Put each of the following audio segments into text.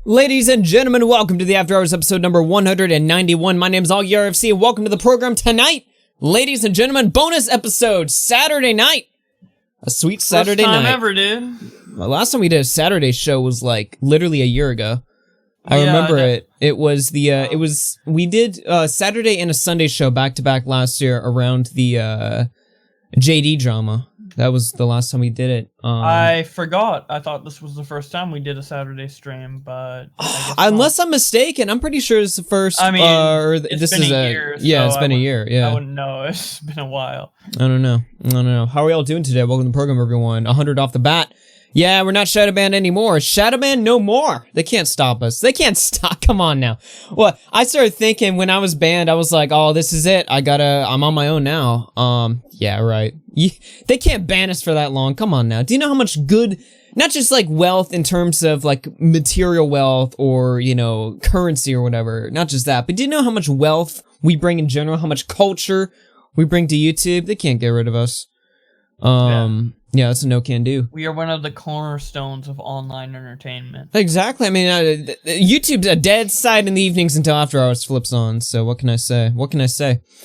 Ladies and gentlemen, welcome to the After Hours episode number 191. My name is AugieRFC and welcome to the program tonight. Ladies and gentlemen, bonus episode, Saturday night. A sweet Saturday night. First time ever, dude. The last time we did a Saturday show was like literally a year ago. I remember it. It was the, we did a Saturday and a Sunday show back to back last year around the JD drama. That was the last time we did it. I forgot. I thought this was the first time we did a Saturday stream, but unless I'm mistaken, I'm pretty sure it's the first. I mean, this been is a year. Yeah, it's been a year. Yeah, I wouldn't know. It's been a while. I don't know. How are we all doing today? Welcome to the program, everyone. 100 off the bat. Yeah, we're not Shadow Band anymore. Shadow Band no more. They can't stop us. They can't stop. Come on now. Well, I started thinking when I was banned, I was like, oh, this is it. I'm on my own now. Yeah, right. They can't ban us for that long. Come on now. Do you know how much good, not just like wealth in terms of like material wealth or, you know, currency or whatever. Not just that, but do you know how much wealth we bring in general? How much culture we bring to YouTube? They can't get rid of us. Yeah, that's a no can do. We are one of the cornerstones of online entertainment. Exactly. I mean, YouTube's a dead side in the evenings until After Hours flips on. So what can I say?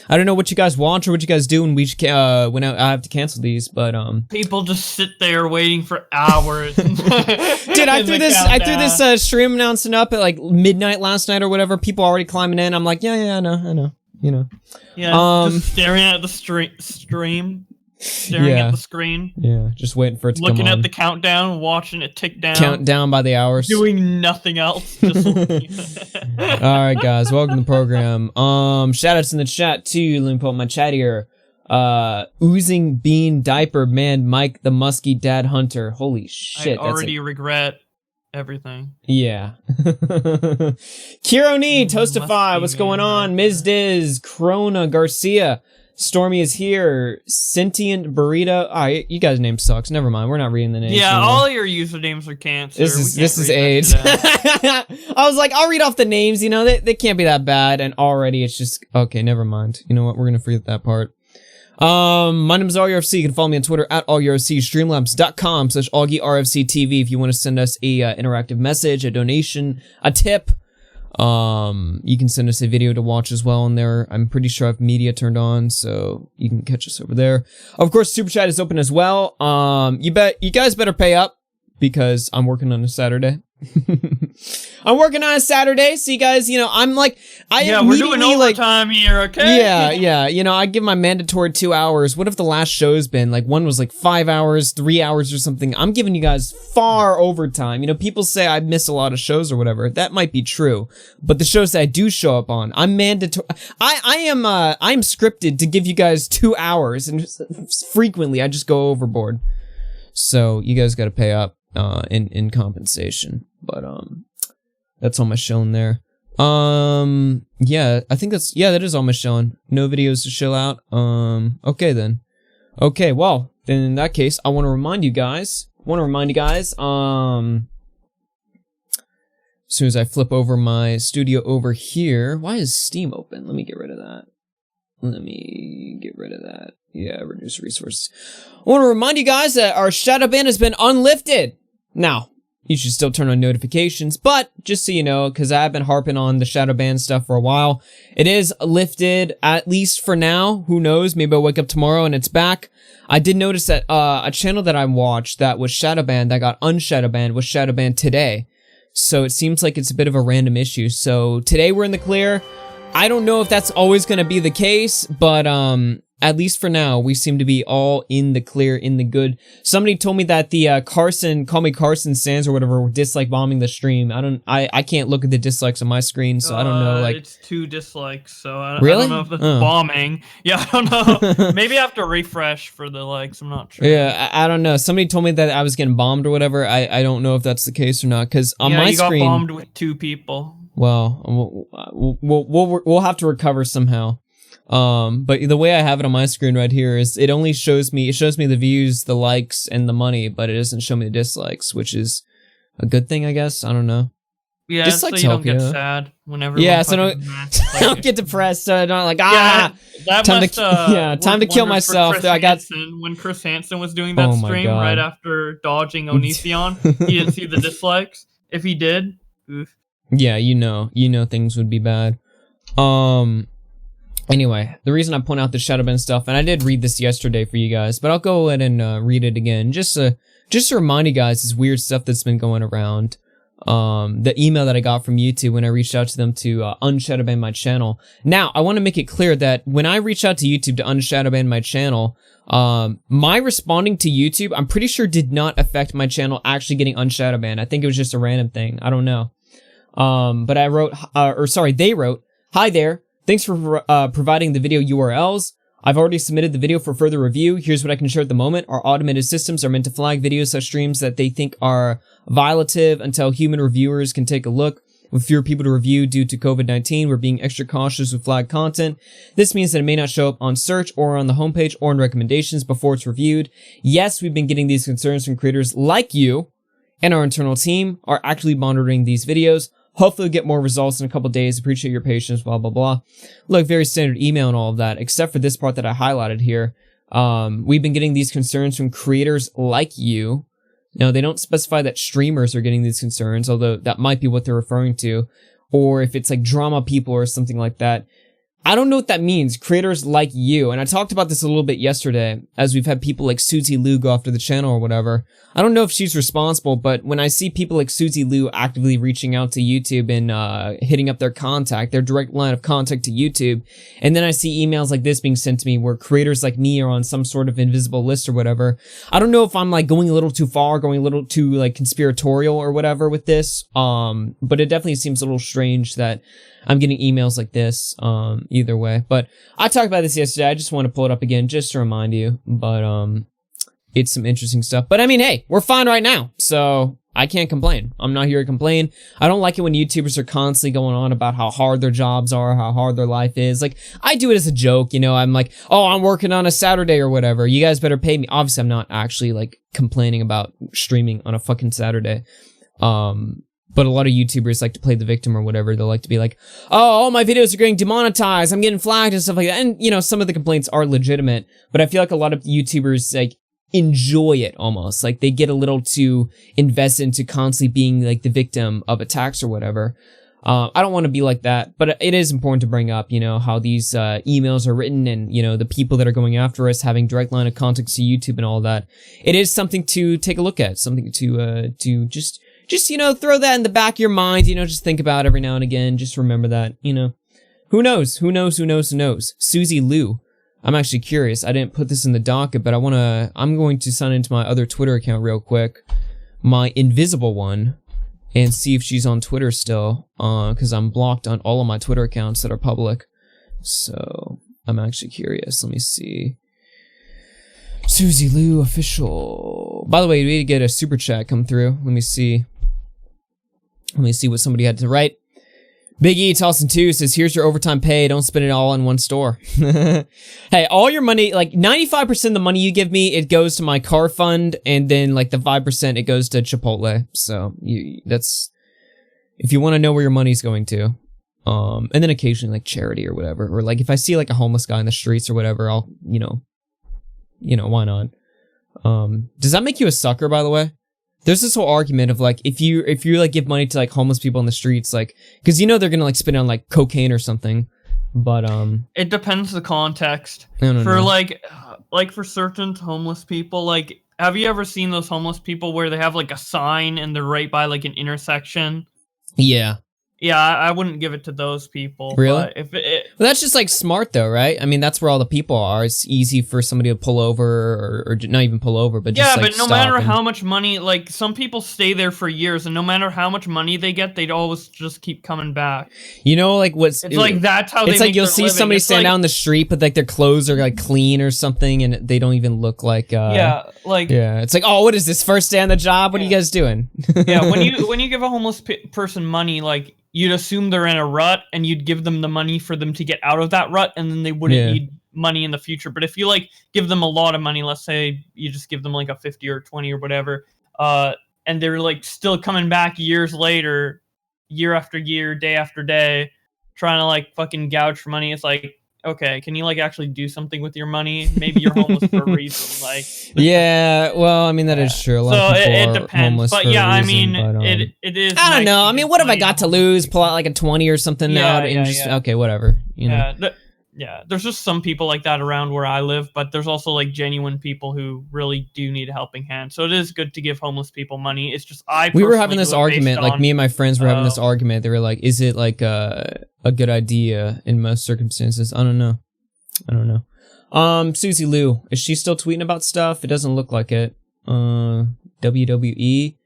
I don't know what you guys watch or what you guys do when when I have to cancel these, but people just sit there waiting for hours. Dude, I threw this stream announcement up at like midnight last night or whatever. People already climbing in. I'm like, yeah, I know. You know. Yeah. Just staring at the stream. Staring at the screen. Yeah, just waiting for it to come on. Looking at the countdown, watching it tick down. Count down by the hours. Doing nothing else. Just Alright, guys, welcome to the program. Shoutouts in the chat, too. Let me pull up my chat here. Oozing Bean Diaper Man Mike the Musky Dad Hunter. Holy shit. I already regret everything. Yeah. Kironi, Toastify, what's going on? Ms. Diz, Corona Garcia. Stormy is here. Sentient Burrito. Alright, you guys' name sucks. Never mind. We're not reading the names. Yeah, anymore. all your usernames are cancer. This is AIDS. I was like, I'll read off the names. You know, they can't be that bad. And already it's just okay. Never mind. You know what? We're gonna forget that part. My name is AugieRFC. You can follow me on Twitter at AugieRFC. Streamlabs.com/AugieRFCTV if you want to send us a interactive message, a donation, a tip. You can send us a video to watch as well on there. I'm pretty sure I have media turned on, so you can catch us over there. Of course, Super Chat is open as well. You guys better pay up because I'm working on a Saturday. I'm working on a Saturday, so you guys, you know, we're doing overtime here, okay? Yeah, you know, I give my mandatory 2 hours. What if the last show's been, like, one was like 5 hours, 3 hours or something? I'm giving you guys far overtime. You know, people say I miss a lot of shows or whatever. That might be true, but the shows that I do show up on, I'm mandatory. I'm scripted to give you guys 2 hours, and frequently I just go overboard. So you guys gotta pay up. In compensation, but that's all my showing there. Yeah, I think that is all my showing. No videos to show out. Okay then. Okay, well then in that case, I want to remind you guys. As soon as I flip over my studio over here, why is Steam open? Let me get rid of that. Yeah, reduce resources. I want to remind you guys that our Shadow Ban has been unlifted. Now, you should still turn on notifications, but just so you know, because I've been harping on the Shadow Ban stuff for a while, it is lifted, at least for now. Who knows? Maybe I'll wake up tomorrow and it's back. I did notice that a channel that I watched that was Shadow Banned, that got unshadow banned, was Shadow Banned today. So it seems like it's a bit of a random issue. So today we're in the clear. I don't know if that's always going to be the case, but at least for now, we seem to be all in the clear, in the good. Somebody told me that the CallMeCarson stands or whatever were dislike bombing the stream. I can't look at the dislikes on my screen, so I don't know. Like, it's 2 dislikes, so I really? I don't know if it's bombing. Yeah, I don't know. Maybe I have to refresh for the likes. I'm not sure. Yeah, I don't know. Somebody told me that I was getting bombed or whatever. I don't know if that's the case or not, because on my screen, you got bombed with 2 people. Well, we'll have to recover somehow. But the way I have it on my screen right here is it only shows me the views, the likes, and the money, but it doesn't show me the dislikes, which is a good thing, I guess. I don't know. Yeah, dislikes so you don't get sad whenever. Yeah, so I don't get depressed. So I don't like time to kill myself. I got when Chris Hansen was doing that stream right after dodging Onision, he didn't see the dislikes. If he did, oof. Yeah, you know things would be bad. Anyway, the reason I point out the Shadowban stuff, and I did read this yesterday for you guys, but I'll go ahead and read it again, just to remind you guys this weird stuff that's been going around. The email that I got from YouTube when I reached out to them to unshadowban my channel. Now, I want to make it clear that when I reached out to YouTube to unshadowban my channel, my responding to YouTube, I'm pretty sure did not affect my channel actually getting unshadowbanned. I think it was just a random thing. I don't know. But I wrote, they wrote, "Hi there. Thanks for providing the video URLs. I've already submitted the video for further review. Here's what I can share at the moment. Our automated systems are meant to flag videos such streams that they think are violative until human reviewers can take a look. With fewer people to review due to COVID-19, we're being extra cautious with flagged content. This means that it may not show up on search or on the homepage or in recommendations before it's reviewed. Yes, we've been getting these concerns from creators like you, and our internal team are actively monitoring these videos. Hopefully we'll get more results in a couple days. Appreciate your patience, blah, blah, blah." Look, very standard email and all of that, except for this part that I highlighted here. We've been getting these concerns from creators like you. Now, they don't specify that streamers are getting these concerns, although that might be what they're referring to. Or if it's like drama people or something like that. I don't know what that means, creators like you. And I talked about this a little bit yesterday, as we've had people like Susie Liu go after the channel or whatever. I don't know if she's responsible, but when I see people like Susie Liu actively reaching out to YouTube and hitting up their direct line of contact to YouTube, and then I see emails like this being sent to me where creators like me are on some sort of invisible list or whatever, I don't know if I'm like going a little too far, going a little too like conspiratorial or whatever with this, but it definitely seems a little strange that I'm getting emails like this, either way. But I talked about this yesterday. I just want to pull it up again just to remind you. But, it's some interesting stuff. But I mean, hey, we're fine right now. So I can't complain. I'm not here to complain. I don't like it when YouTubers are constantly going on about how hard their jobs are, how hard their life is. Like, I do it as a joke, you know, I'm like, oh, I'm working on a Saturday or whatever. You guys better pay me. Obviously, I'm not actually like complaining about streaming on a fucking Saturday. But a lot of YouTubers like to play the victim or whatever. They'll like to be like, oh, all my videos are getting demonetized. I'm getting flagged and stuff like that. And, you know, some of the complaints are legitimate. But I feel like a lot of YouTubers, like, enjoy it almost. Like, they get a little too invested into constantly being, like, the victim of attacks or whatever. I don't want to be like that. But it is important to bring up, you know, how these emails are written and, you know, the people that are going after us having direct line of contact to YouTube and all that. It is something to take a look at. Something to just, you know, throw that in the back of your mind, you know, just think about every now and again. Just remember that, you know, who knows? Susie Liu. I'm actually curious. I didn't put this in the docket, but I'm going to sign into my other Twitter account real quick. My invisible one. And see if she's on Twitter still. Cause I'm blocked on all of my Twitter accounts that are public. So I'm actually curious. Let me see. Susie Liu official. By the way, we need to get a super chat come through. Let me see what somebody had to write. Big E Tossin 2 says, here's your overtime pay. Don't spend it all in one store. Hey, all your money, like 95% of the money you give me, it goes to my car fund, and then like the 5% it goes to Chipotle. So that's if you want to know where your money's going to. And then occasionally like charity or whatever, or like if I see like a homeless guy in the streets or whatever, I'll you know, why not? Does that make you a sucker, by the way? There's this whole argument of like, if you like give money to like homeless people in the streets, like, cause you know, they're gonna like spend it on like cocaine or something, but, it depends the context. No. Like for certain homeless people, like, have you ever seen those homeless people where they have like a sign and they're right by like an intersection? Yeah. Yeah, I wouldn't give it to those people. Really? But if well, that's just like smart though, right? I mean, that's where all the people are. It's easy for somebody to pull over or not even pull over, but just like but no matter how much money, like some people stay there for years, and no matter how much money they get, they'd always just keep coming back. You know, like it's like that's how it's they like you'll see somebody stand down the street, but like their clothes are like clean or something, and they don't even look like it's like, oh, what is this, first day on the job? What are you guys doing? Yeah, when you give a homeless person money, like, you'd assume they're in a rut, and you'd give them the money for them to get out of that rut, and then they wouldn't need money in the future. But if you like give them a lot of money, let's say you just give them like a 50 or 20 or whatever, and they're like still coming back years later, year after year, day after day, trying to like fucking gouge for money, it's like, okay, can you like actually do something with your money? Maybe you're homeless for a reason. Like, yeah, well, I mean that is true. A lot of people it are depends. homeless But for yeah, a reason, I mean, but, it is. I don't nice know. to I mean, get what have I money got to homeless lose? people. Pull out like a 20 or something Yeah, out and yeah, just yeah. okay, whatever. You know. Yeah, there's just some people like that around where I live, but there's also like genuine people who really do need a helping hand. So it is good to give homeless people money. It's just we were having this argument, like me and my friends were having this argument. They were like, "Is it like a good idea in most circumstances?" I don't know. Susie Lou, is she still tweeting about stuff? It doesn't look like it. WWE.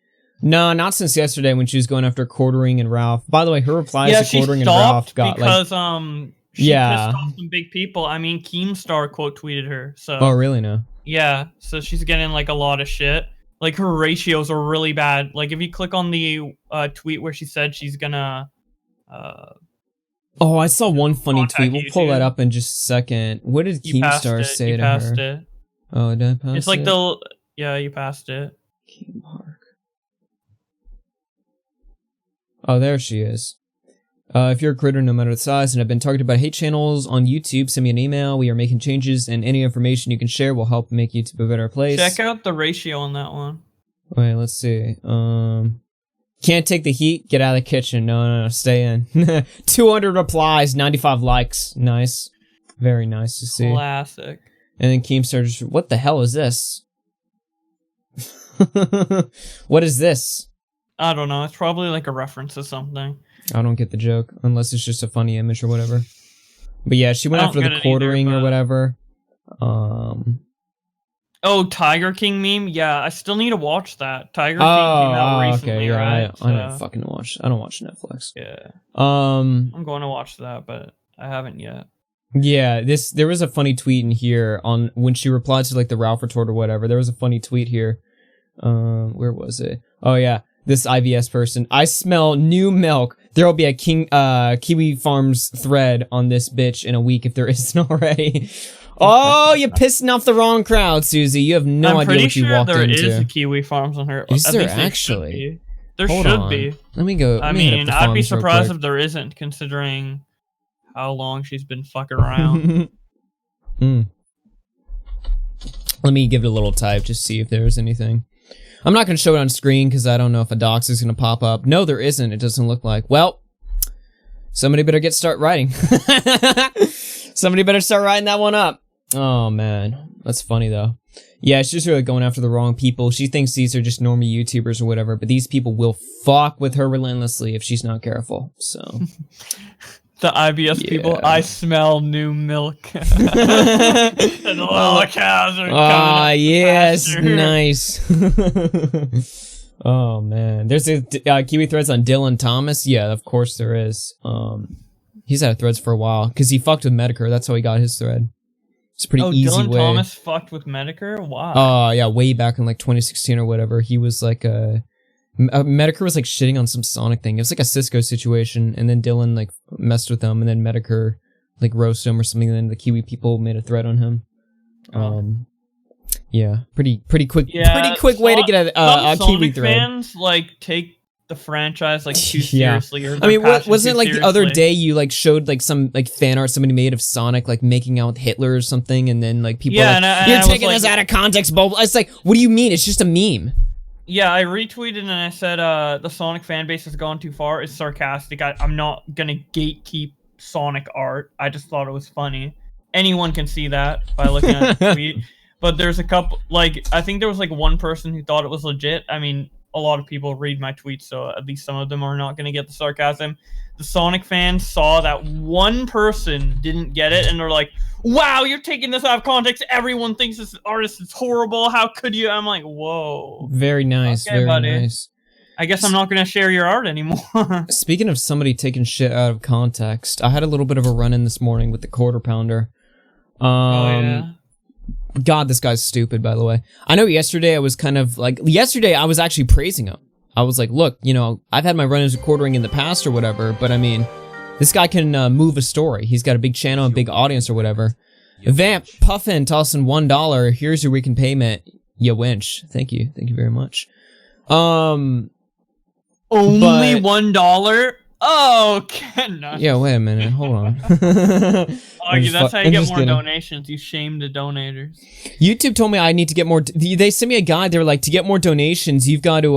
No, not since yesterday when she was going after Quartering and Ralph. By the way, her replies to Quartering and Ralph got because like she pissed off some big people. I mean, Keemstar quote tweeted her. So oh, really? No. Yeah, so she's getting like a lot of shit. Like her ratios are really bad. Like if you click on the tweet where she said she's gonna. Oh, I saw one funny tweet. We'll pull that up in just a second. What did Keemstar say to her? It. Oh, did I pass it? It's like you passed it. Keem Park. Oh, there she is. If you're a creator, no matter the size, and have been targeted by hate channels on YouTube, send me an email. We are making changes, and any information you can share will help make YouTube a better place. Check out the ratio on that one. Wait, let's see. Can't take the heat? Get out of the kitchen. No, stay in. 200 replies, 95 likes. Nice. Very nice to see. Classic. And then Keemstar just, what the hell is this? What is this? I don't know. It's probably like a reference to something. I don't get the joke, unless it's just a funny image or whatever. But yeah, she went after the Quartering or whatever. Oh, Tiger King meme? Yeah, I still need to watch that. Tiger King came out recently, okay, yeah, right? I don't fucking watch. I don't watch Netflix. Yeah. I'm going to watch that, but I haven't yet. Yeah, there was a funny tweet in here on when she replied to like the Ralph retort or whatever. There was a funny tweet here. Where was it? Oh yeah, this IVS person. I smell new milk. There will be a Kiwi Farms thread on this bitch in a week if there isn't already. Oh, you're pissing off the wrong crowd, Susie. You have no idea what you walked into. I'm pretty sure there is a Kiwi Farms on her. Is there actually? There should be. Let me go. I mean, I'd be surprised if there isn't, considering how long she's been fucking around. Let me give it a little type, just see if there's anything. I'm not going to show it on screen because I don't know if a docs is going to pop up. No, there isn't. It doesn't look like. Well, somebody better start writing. Somebody better start writing that one up. Oh, man. That's funny, though. Yeah, she's really going after the wrong people. She thinks these are just normal YouTubers or whatever, but these people will fuck with her relentlessly if she's not careful, so... The IBS people, I smell new milk. And all the cows are coming. Ah, yes, nice. Oh, man. There's a Kiwi Threads on Dylan Thomas. Yeah, of course there is. He's had Threads for a while, because he fucked with Medicare. That's how he got his thread. It's a pretty easy Dylan way. Thomas fucked with Medicare? Why? Oh, yeah, way back in like 2016 or whatever. He was like Medicare was like shitting on some Sonic thing. It was like a Cisco situation, and then Dylan like messed with them, and then Medicare like roasted him or something, and then the Kiwi people made a thread on him. Yeah, pretty quick way to get a Kiwi thread. Fans like take the franchise like too seriously. Or I mean, wasn't it like the other day you like showed like some like fan art somebody made of Sonic like making out with Hitler or something, and then like people you're taking this out of context, Bob. It's like, what do you mean? It's just a meme. Yeah, I retweeted and I said the Sonic fan base has gone too far. It's sarcastic. I'm not gonna gatekeep Sonic art. I just thought it was funny. Anyone can see that by looking at the tweet. But there's a couple, like, I think there was like one person who thought it was legit. I mean, a lot of people read my tweets, so at least some of them are not gonna get the sarcasm. The Sonic fans saw that one person didn't get it, and they're like, wow, you're taking this out of context. Everyone thinks this artist is horrible. How could you? I'm like, whoa. Very nice. Okay, very nice. I guess I'm not going to share your art anymore. Speaking of somebody taking shit out of context, I had a little bit of a run-in this morning with the Quarter Pounder. God, this guy's stupid, by the way. I know yesterday I was kind of like... Yesterday I was actually praising him. I was like, look, you know, I've had my run-ins with Quartering in the past or whatever, but I mean... This guy can move a story. He's got a big channel and big audience or whatever. Vamp, Puffin, tossing $1. Here's your weekend payment. You winch. Thank you. Thank you very much. Only $1? Okay, no. Yeah, wait a minute. Hold on. Augie, that's how you get more kidding. donations. You shame the donators. YouTube told me I need to get more. They sent me a guide. They were like, to get more donations, you've got to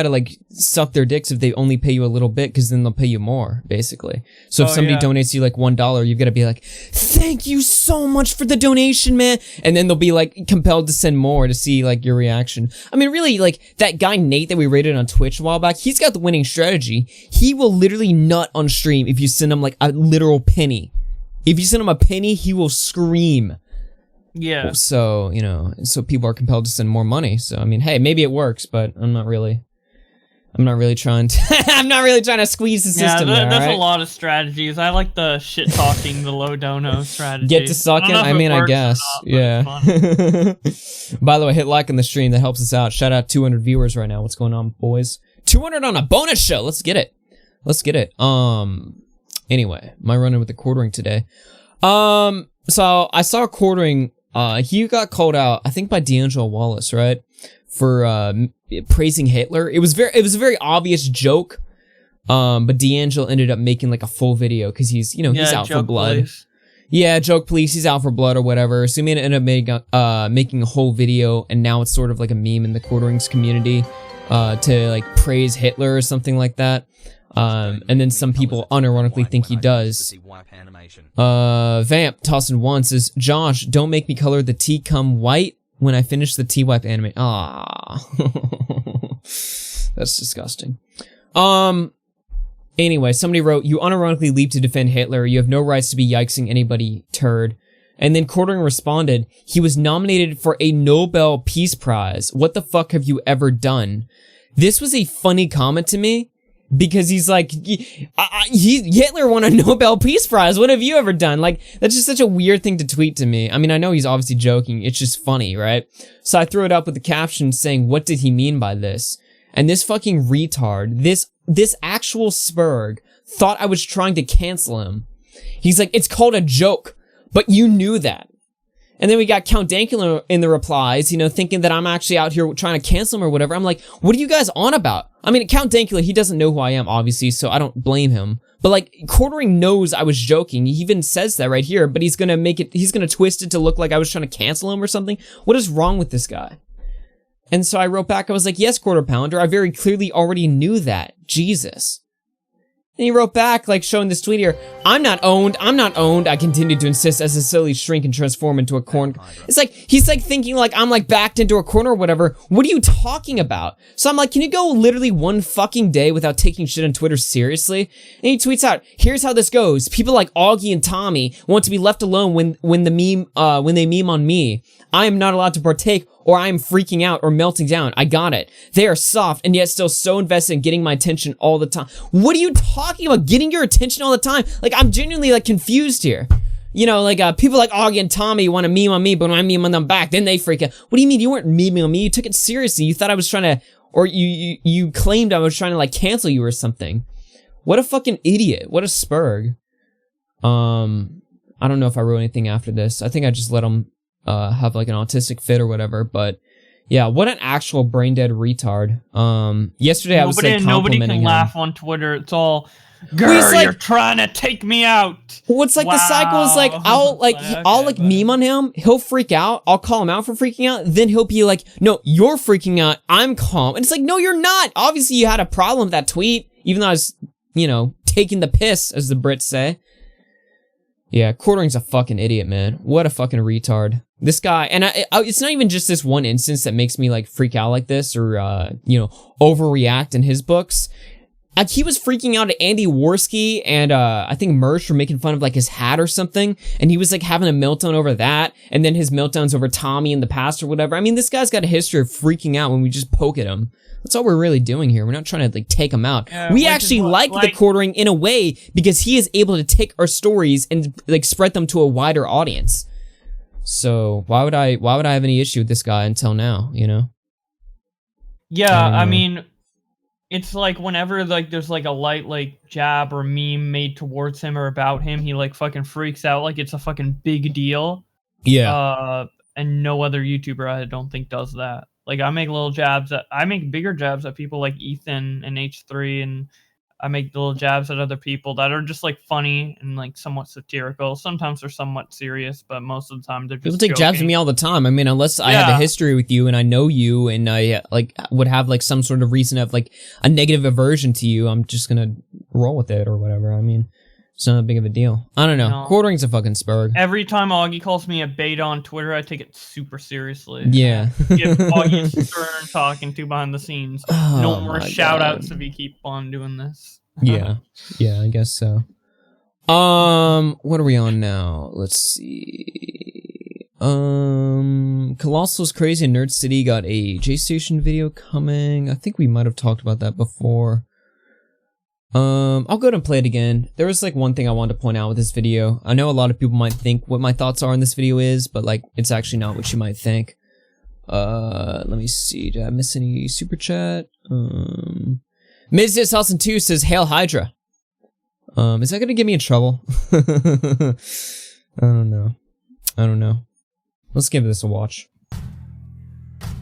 like suck their dicks if they only pay you a little bit, because then they'll pay you more, basically. So if somebody donates you like $1, you've got to be like, thank you so much for the donation, man. And then they'll be like compelled to send more to see like your reaction. I mean, really, like that guy Nate that we rated on Twitch a while back, he's got the winning strategy. He will literally nut on stream if you send him like a literal penny. If you send him a penny, he will scream. Yeah. So, you know, so people are compelled to send more money. So, I mean, hey, maybe it works, but I'm not really trying to, I'm not really trying to squeeze the system there, there's right? a lot of strategies. I like the shit talking, the low dono strategy. Get to sucking? I mean, I guess. Yeah. By the way, hit like on the stream. That helps us out. Shout out 200 viewers right now. What's going on, boys? 200 on a bonus show. Let's get it. Let's get it. Anyway, my run-in with the quartering today. So I saw quartering, he got called out, I think by D'Angelo Wallace, right? For, praising Hitler. It was a very obvious joke. But D'Angelo ended up making like a full video because he's, you know, he's out for blood. Police. Yeah, joke police, he's out for blood or whatever. So he ended up making a whole video, and now it's sort of like a meme in the quarterings community, to like praise Hitler or something like that. And then some people unironically think he does. Vamp tossing one says, Josh, don't make me color the T come white when I finish the T-wipe anime. Ah, that's disgusting. Anyway, somebody wrote, you unironically leap to defend Hitler. You have no rights to be yikesing anybody, turd. And then Quartering responded, he was nominated for a Nobel Peace Prize. What the fuck have you ever done? This was a funny comment to me, because he's like, Hitler won a Nobel Peace Prize. What have you ever done? Like, that's just such a weird thing to tweet to me. I mean, I know he's obviously joking. It's just funny, right? So I threw it up with the caption saying, what did he mean by this? And this fucking retard, this actual Spurg, thought I was trying to cancel him. He's like, it's called a joke, but you knew that. And then we got Count Dankula in the replies, you know, thinking that I'm actually out here trying to cancel him or whatever. I'm like, what are you guys on about? I mean, Count Dankula, he doesn't know who I am, obviously, so I don't blame him. But like, Quartering knows I was joking. He even says that right here, but he's gonna twist it to look like I was trying to cancel him or something. What is wrong with this guy? And so I wrote back, I was like, yes, Quarter Pounder, I very clearly already knew that. Jesus. And he wrote back, like, showing this tweet here, I'm not owned, I continued to insist as I slowly shrink and transform into a corn. It's like, he's like thinking like I'm like backed into a corner or whatever. What are you talking about? So I'm like, can you go literally one fucking day without taking shit on Twitter seriously? And he tweets out, here's how this goes. People like Augie and Tommy want to be left alone when they meme on me. I am not allowed to partake, or I am freaking out or melting down. I got it. They are soft and yet still so invested in getting my attention all the time. What are you talking about? Getting your attention all the time? Like, I'm genuinely like confused here. You know, like people like Augie and Tommy want to meme on me, but when I meme on them back, then they freak out. What do you mean? You weren't memeing on me. You took it seriously. You thought I was trying to, or you claimed I was trying to like cancel you or something. What a fucking idiot. What a spurg. I don't know if I wrote anything after this. I think I just let him have like an autistic fit or whatever, but yeah, what an actual brain dead retard. Yesterday I was like nobody can him. laugh on Twitter. It's all, girl, like, you're trying to take me out. What's like, wow. The cycle is like, I'll meme on him, he'll freak out, I'll call him out for freaking out, then he'll be like, no, you're freaking out, I'm calm. And it's like, no, you're not. Obviously you had a problem with that tweet, even though I was, you know, taking the piss, as the Brits say. Yeah, Quartering's a fucking idiot, man. What a fucking retard. This guy, and it's not even just this one instance that makes me like freak out like this or, you know, overreact in his books. Like, he was freaking out at Andy Worski and, I think Merch for making fun of like his hat or something. And he was like having a meltdown over that. And then his meltdowns over Tommy in the past or whatever. I mean, this guy's got a history of freaking out when we just poke at him. That's all we're really doing here. We're not trying to like take him out. We actually like the Quartering in a way because he is able to take our stories and like spread them to a wider audience. So why would I have any issue with this guy until now, you know? Yeah, I mean, it's like whenever like there's like a light like jab or meme made towards him or about him, he like fucking freaks out like it's a fucking big deal. Yeah. And no other YouTuber I don't think does that. Like, I make little jabs I make bigger jabs at people like Ethan and H3 and I make little jabs at other people that are just like funny and like somewhat satirical. Sometimes they're somewhat serious, but most of the time they're just people take jabs at me all the time. I mean, unless I have a history with you and I know you and I like would have like some sort of reason of like a negative aversion to you, I'm just gonna roll with it or whatever. I mean, it's not a big of a deal. I don't know. No. Quartering's a fucking spurg. Every time Augie calls me a beta on Twitter, I take it super seriously. Yeah. Give Augie stern talking to behind the scenes. No more shout outs if you keep on doing this. Yeah. Yeah, I guess so. What are we on now? Let's see. Colossal's Crazy and Nerd City got a J-Station video coming. I think we might have talked about that before. I'll go ahead and play it again. There was like one thing I wanted to point out with this video. I know a lot of people might think what my thoughts are on this video is, but like it's actually not what you might think. Let me see. Did I miss any super chat? Miz Halson 2 says Hail Hydra. Is that gonna get me in trouble? I don't know. Let's give this a watch.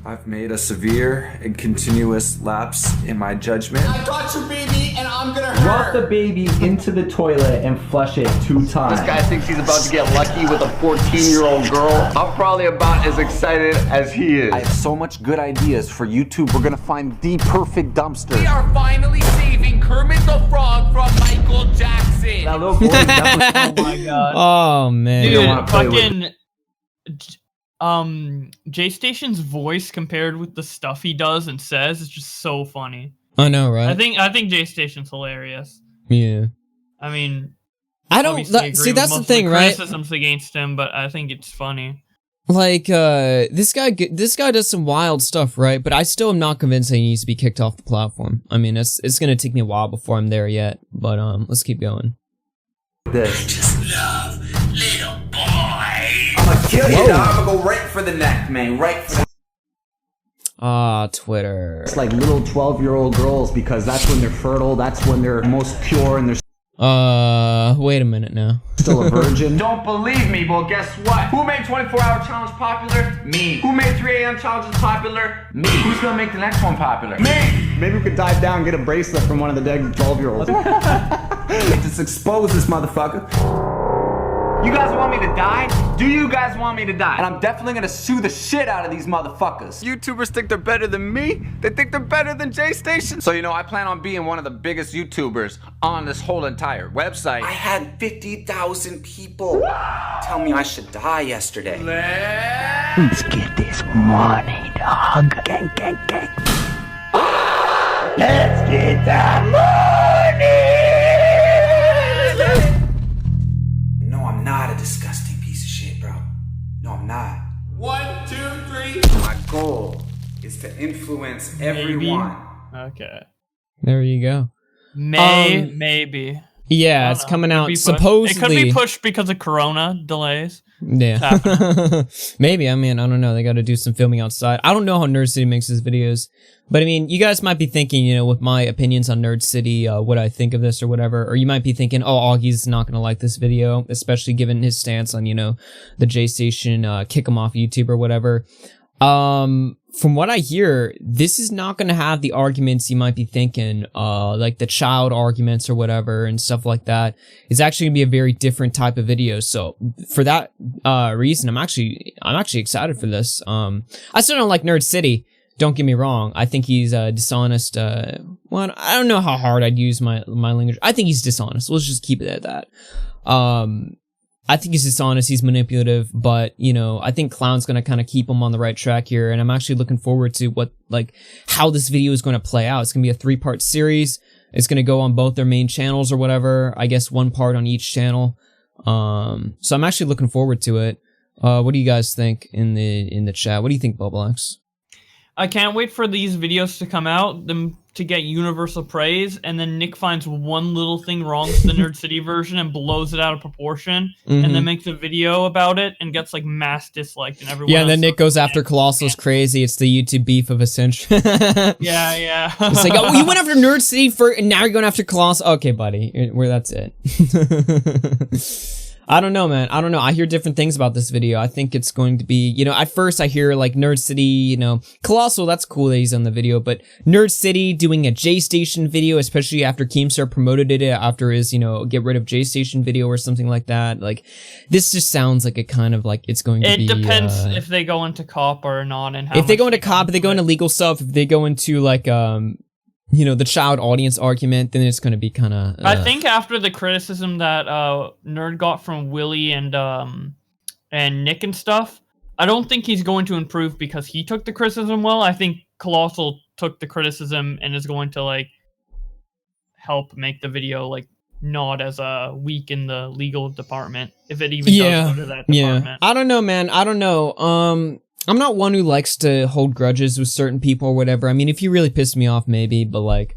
I've made a severe and continuous lapse in my judgment. I got your baby and I'm gonna hurt. Drop the baby into the toilet and flush it 2 times. This guy thinks he's about to get lucky with a 14-year-old girl. I'm probably about as excited as he is. I have so much good ideas for YouTube. We're gonna find the perfect dumpster. We are finally saving Kermit the Frog from Michael Jackson. That little boy definitely. Oh my god. Oh man. Dude, fucking J-Station's voice compared with the stuff he does and says is just so funny. I know, right? I think J-Station's hilarious. Yeah. I mean, I don't see. That's the thing, right? Criticisms against him, but I think it's funny. Like, this guy does some wild stuff, right? But I still am not convinced that he needs to be kicked off the platform. I mean, it's gonna take me a while before I'm there yet. But let's keep going. This. Just love little boy. I'ma kill you, dog. I'ma go right for the neck, man. Right for the Twitter. It's like little 12-year-old girls because that's when they're fertile, that's when they're most pure and they're wait a minute now. still a virgin. Don't believe me, well guess what? Who made 24-hour challenge popular? Me. Who made 3 a.m. challenges popular? Me. Who's gonna make the next one popular? Me. Maybe we could dive down and get a bracelet from one of the dead 12-year-olds. Just expose this motherfucker. You guys want me to die? Do you guys want me to die? And I'm definitely gonna sue the shit out of these motherfuckers. YouTubers think they're better than me. They think they're better than J-Station. So, you know, I plan on being one of the biggest YouTubers on this whole entire website. I had 50,000 people tell me I should die yesterday. Let's get this money, dog. Gang, gang, gang. Let's get that money. No, I'm not a disgusting piece of shit, bro. No, I'm not. 1, 2, 3. My goal is to influence everyone. Okay. There you go. Maybe. Yeah, it's coming out supposedly. It could be pushed because of Corona delays. Yeah. Maybe. I mean, I don't know. They got to do some filming outside. I don't know how Nerd City makes his videos. But I mean, you guys might be thinking, you know, with my opinions on Nerd City, what I think of this or whatever. Or you might be thinking, oh, Augie's not going to like this video, especially given his stance on, you know, the J-Station, kick him off YouTube or whatever. From what I hear, this is not going to have the arguments you might be thinking, like the child arguments or whatever and stuff like that. It's actually going to be a very different type of video. So for that, reason, I'm actually excited for this. I still don't like Nerd City. Don't get me wrong. I think he's, dishonest. Well, I don't know how hard I'd use my language. I think he's dishonest. Let's just keep it at that. I think he's dishonest, he's manipulative, but, you know, I think Clown's gonna kind of keep him on the right track here, and I'm actually looking forward to how this video is gonna play out. It's gonna be a 3-part series. It's gonna go on both their main channels or whatever. I guess 1 part on each channel. So I'm actually looking forward to it. What do you guys think in the chat? What do you think, Bowblax? I can't wait for these videos to come out, them to get universal praise, and then Nick finds one little thing wrong with the Nerd City version and blows it out of proportion, and then makes a video about it and gets like mass disliked and everyone. Yeah, and then Nick goes after Colossal's Crazy. It's the YouTube beef of a century. yeah. It's like, oh, you went after Nerd City and now you're going after Colossal. Okay, buddy, that's it. I don't know, man. I don't know. I hear different things about this video. I think it's going to be, you know, at first I hear like Nerd City, you know, Colossal, that's cool that he's on the video, but Nerd City doing a J-Station video, especially after Keemstar promoted it after his, you know, get rid of J-Station video or something like that. Like, this just sounds like a kind of like it's going to be... It depends if they go into cop or not and how if they go into cop, if they go into legal stuff, if they go into like, you know, the child audience argument, then it's going to be kind of... I think after the criticism that Nerd got from Willie and Nick and stuff, I don't think he's going to improve because he took the criticism well. I think Colossal took the criticism and is going to, like, help make the video, like, not as weak in the legal department, if it even does go to that department. I don't know, man. I don't know. I'm not one who likes to hold grudges with certain people or whatever. I mean, if you really piss me off, maybe, but like,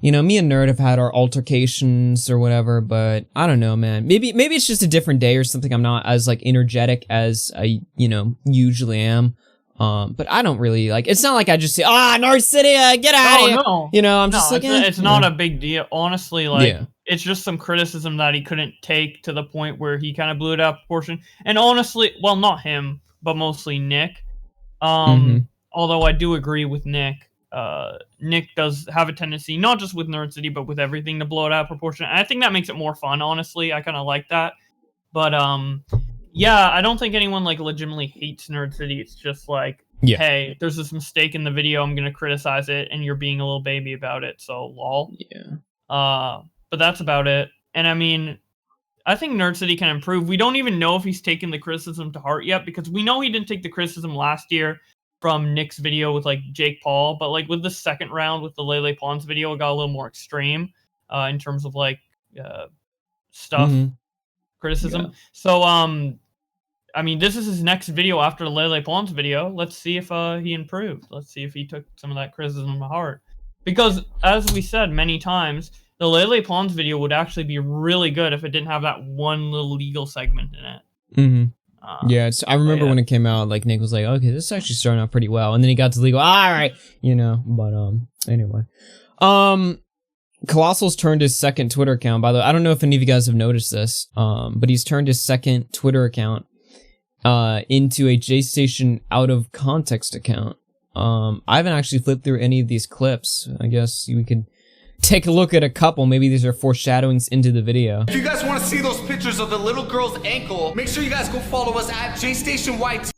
you know, me and Nerd have had our altercations or whatever, but I don't know, man. Maybe it's just a different day or something. I'm not as like energetic as I, you know, usually am. But I don't really like, it's not like I just say, Nerd City, get out of here. No. You know, I'm just like, it's not a big deal. Honestly, like, it's just some criticism that he couldn't take to the point where he kind of blew it out of proportion. And honestly, well, not him, but mostly Nick. Although I do agree with Nick. Nick does have a tendency, not just with Nerd City, but with everything, to blow it out of proportion. And I think that makes it more fun, honestly. I kind of like that. But, yeah, I don't think anyone, like, legitimately hates Nerd City. It's just like, hey, there's this mistake in the video, I'm going to criticize it, and you're being a little baby about it, so lol. Yeah. But that's about it. And, I mean... I think Nerd City can improve. We don't even know if he's taken the criticism to heart yet, because we know he didn't take the criticism last year from Nick's video with, like, Jake Paul, but, like, with the second round with the Lele Pons video, it got a little more extreme in terms of, like, stuff, criticism. Yeah. So, I mean, this is his next video after the Lele Pons video. Let's see if he improved. Let's see if he took some of that criticism to heart. Because, as we said many times... the Lele Pons video would actually be really good if it didn't have that one little legal segment in it. Yeah, I remember when it came out, like, Nick was like, okay, this is actually starting out pretty well. And then he got to legal, alright, you know, but, anyway. Colossal's turned his second Twitter account, by the way. I don't know if any of you guys have noticed this, but he's turned his second Twitter account, into a J-Station out of context account. I haven't actually flipped through any of these clips. I guess we could take a look at a couple. Maybe these are foreshadowings into the video. If you guys want to see those pictures of the little girl's ankle, make sure you guys go follow us at JStationYT.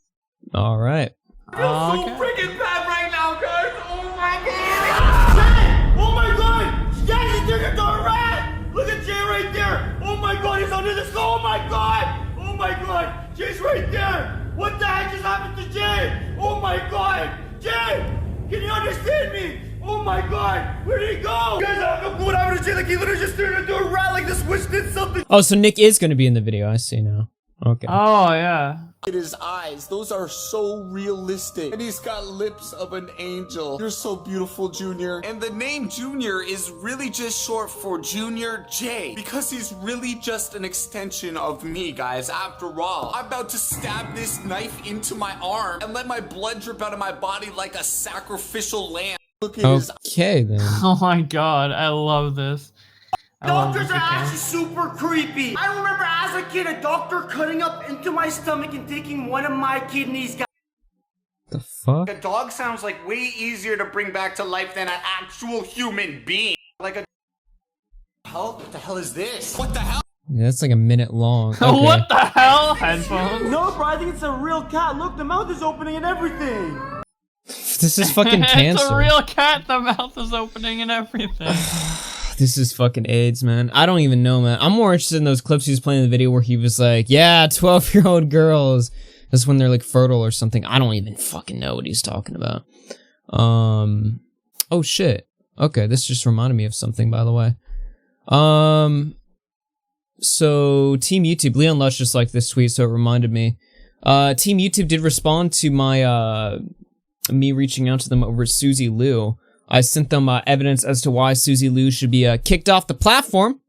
All right. I feel so freaking bad right now, guys. Oh my god. Oh my god. Guys, he's turning into a rat. Look at Jay right there. Oh my god, he's under the skull. Oh my god. Oh my god. Jay's right there. What the heck just happened to Jay? Oh my god. Jay, can you understand me? Oh my god, where did he go? You guys have no clue what happened to Jay, like he literally just turned into a rat, like the switch did something. Oh, so Nick is gonna be in the video, I see now. Okay. Oh, yeah. Look at his eyes, those are so realistic. And he's got lips of an angel. You're so beautiful, Junior. And the name Junior is really just short for Junior J. Because he's really just an extension of me, guys. After all, I'm about to stab this knife into my arm and let my blood drip out of my body like a sacrificial lamb. Okay, then. Oh my god, I love this. Doctors are actually super creepy. I remember as a kid, a doctor cutting up into my stomach and taking one of my kidneys. The fuck? A dog sounds like way easier to bring back to life than an actual human being. Like a... What the hell is this? What the hell? Yeah, that's like a minute long. Okay. What the hell? Headphones? No, bro, I think it's a real cat. Look, the mouth is opening and everything. This is fucking cancer. It's a real cat. The mouth is opening and everything. This is fucking AIDS, man. I don't even know, man. I'm more interested in those clips he was playing in the video where he was like, yeah, 12-year-old girls. That's when they're like fertile or something. I don't even fucking know what he's talking about. Oh shit. Okay, this just reminded me of something, by the way. So Team YouTube, Leon Lush just liked this tweet, so it reminded me. Team YouTube did respond to my, me reaching out to them over Suzy Liu. I sent them evidence as to why Suzy Liu should be kicked off the platform.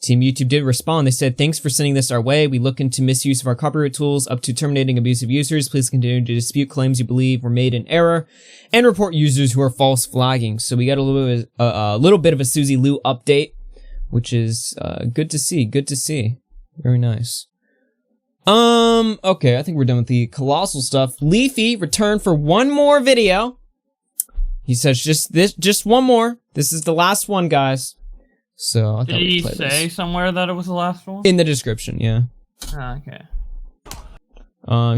Team YouTube did respond. They said, thanks for sending this our way. We look into misuse of our copyright tools up to terminating abusive users. Please continue to dispute claims you believe were made in error and report users who are false flagging. So we got a little bit of a Suzy Liu update, which is good to see. Good to see. Very nice. Okay, I think we're done with the colossal stuff. Leafy returned for one more video. He says just one more. This is the last one, guys. So I thought Did he say somewhere that it was the last one? in the description, yeah. Okay.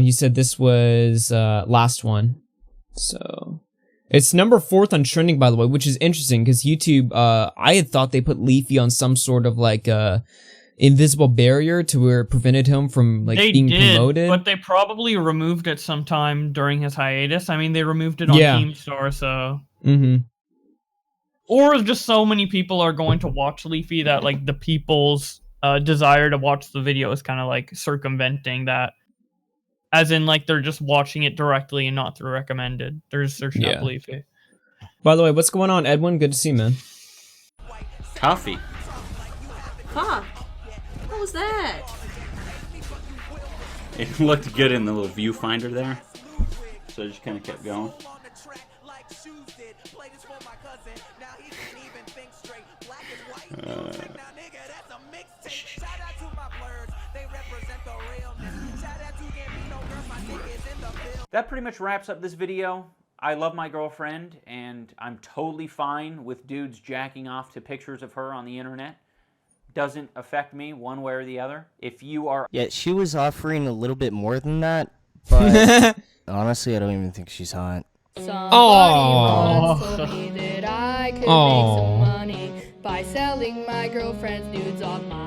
He said this was last one. So it's number 4th on trending, by the way, which is interesting because YouTube, I had thought they put Leafy on some sort of like invisible barrier to where it prevented him from like being promoted. But they probably removed it sometime during his hiatus. I mean, they removed it on Keemstar, so. Or just so many people are going to watch Leafy that like the people's desire to watch the video is kind of like circumventing that. As in, like, they're just watching it directly and not through recommended. They're just searching up Leafy. By the way, what's going on, Edwin? Good to see you, man. Coffee. Huh. What was that? It looked good in the little viewfinder there. So I just kind of kept going. That pretty much wraps up this video. I love my girlfriend, and I'm totally fine with dudes jacking off to pictures of her on the internet. Doesn't affect me one way or the other. If you are... Yeah, she was offering a little bit more than that, but honestly, I don't even think she's hot. Somebody once told me that I could make some money by selling my girlfriend's nudes online.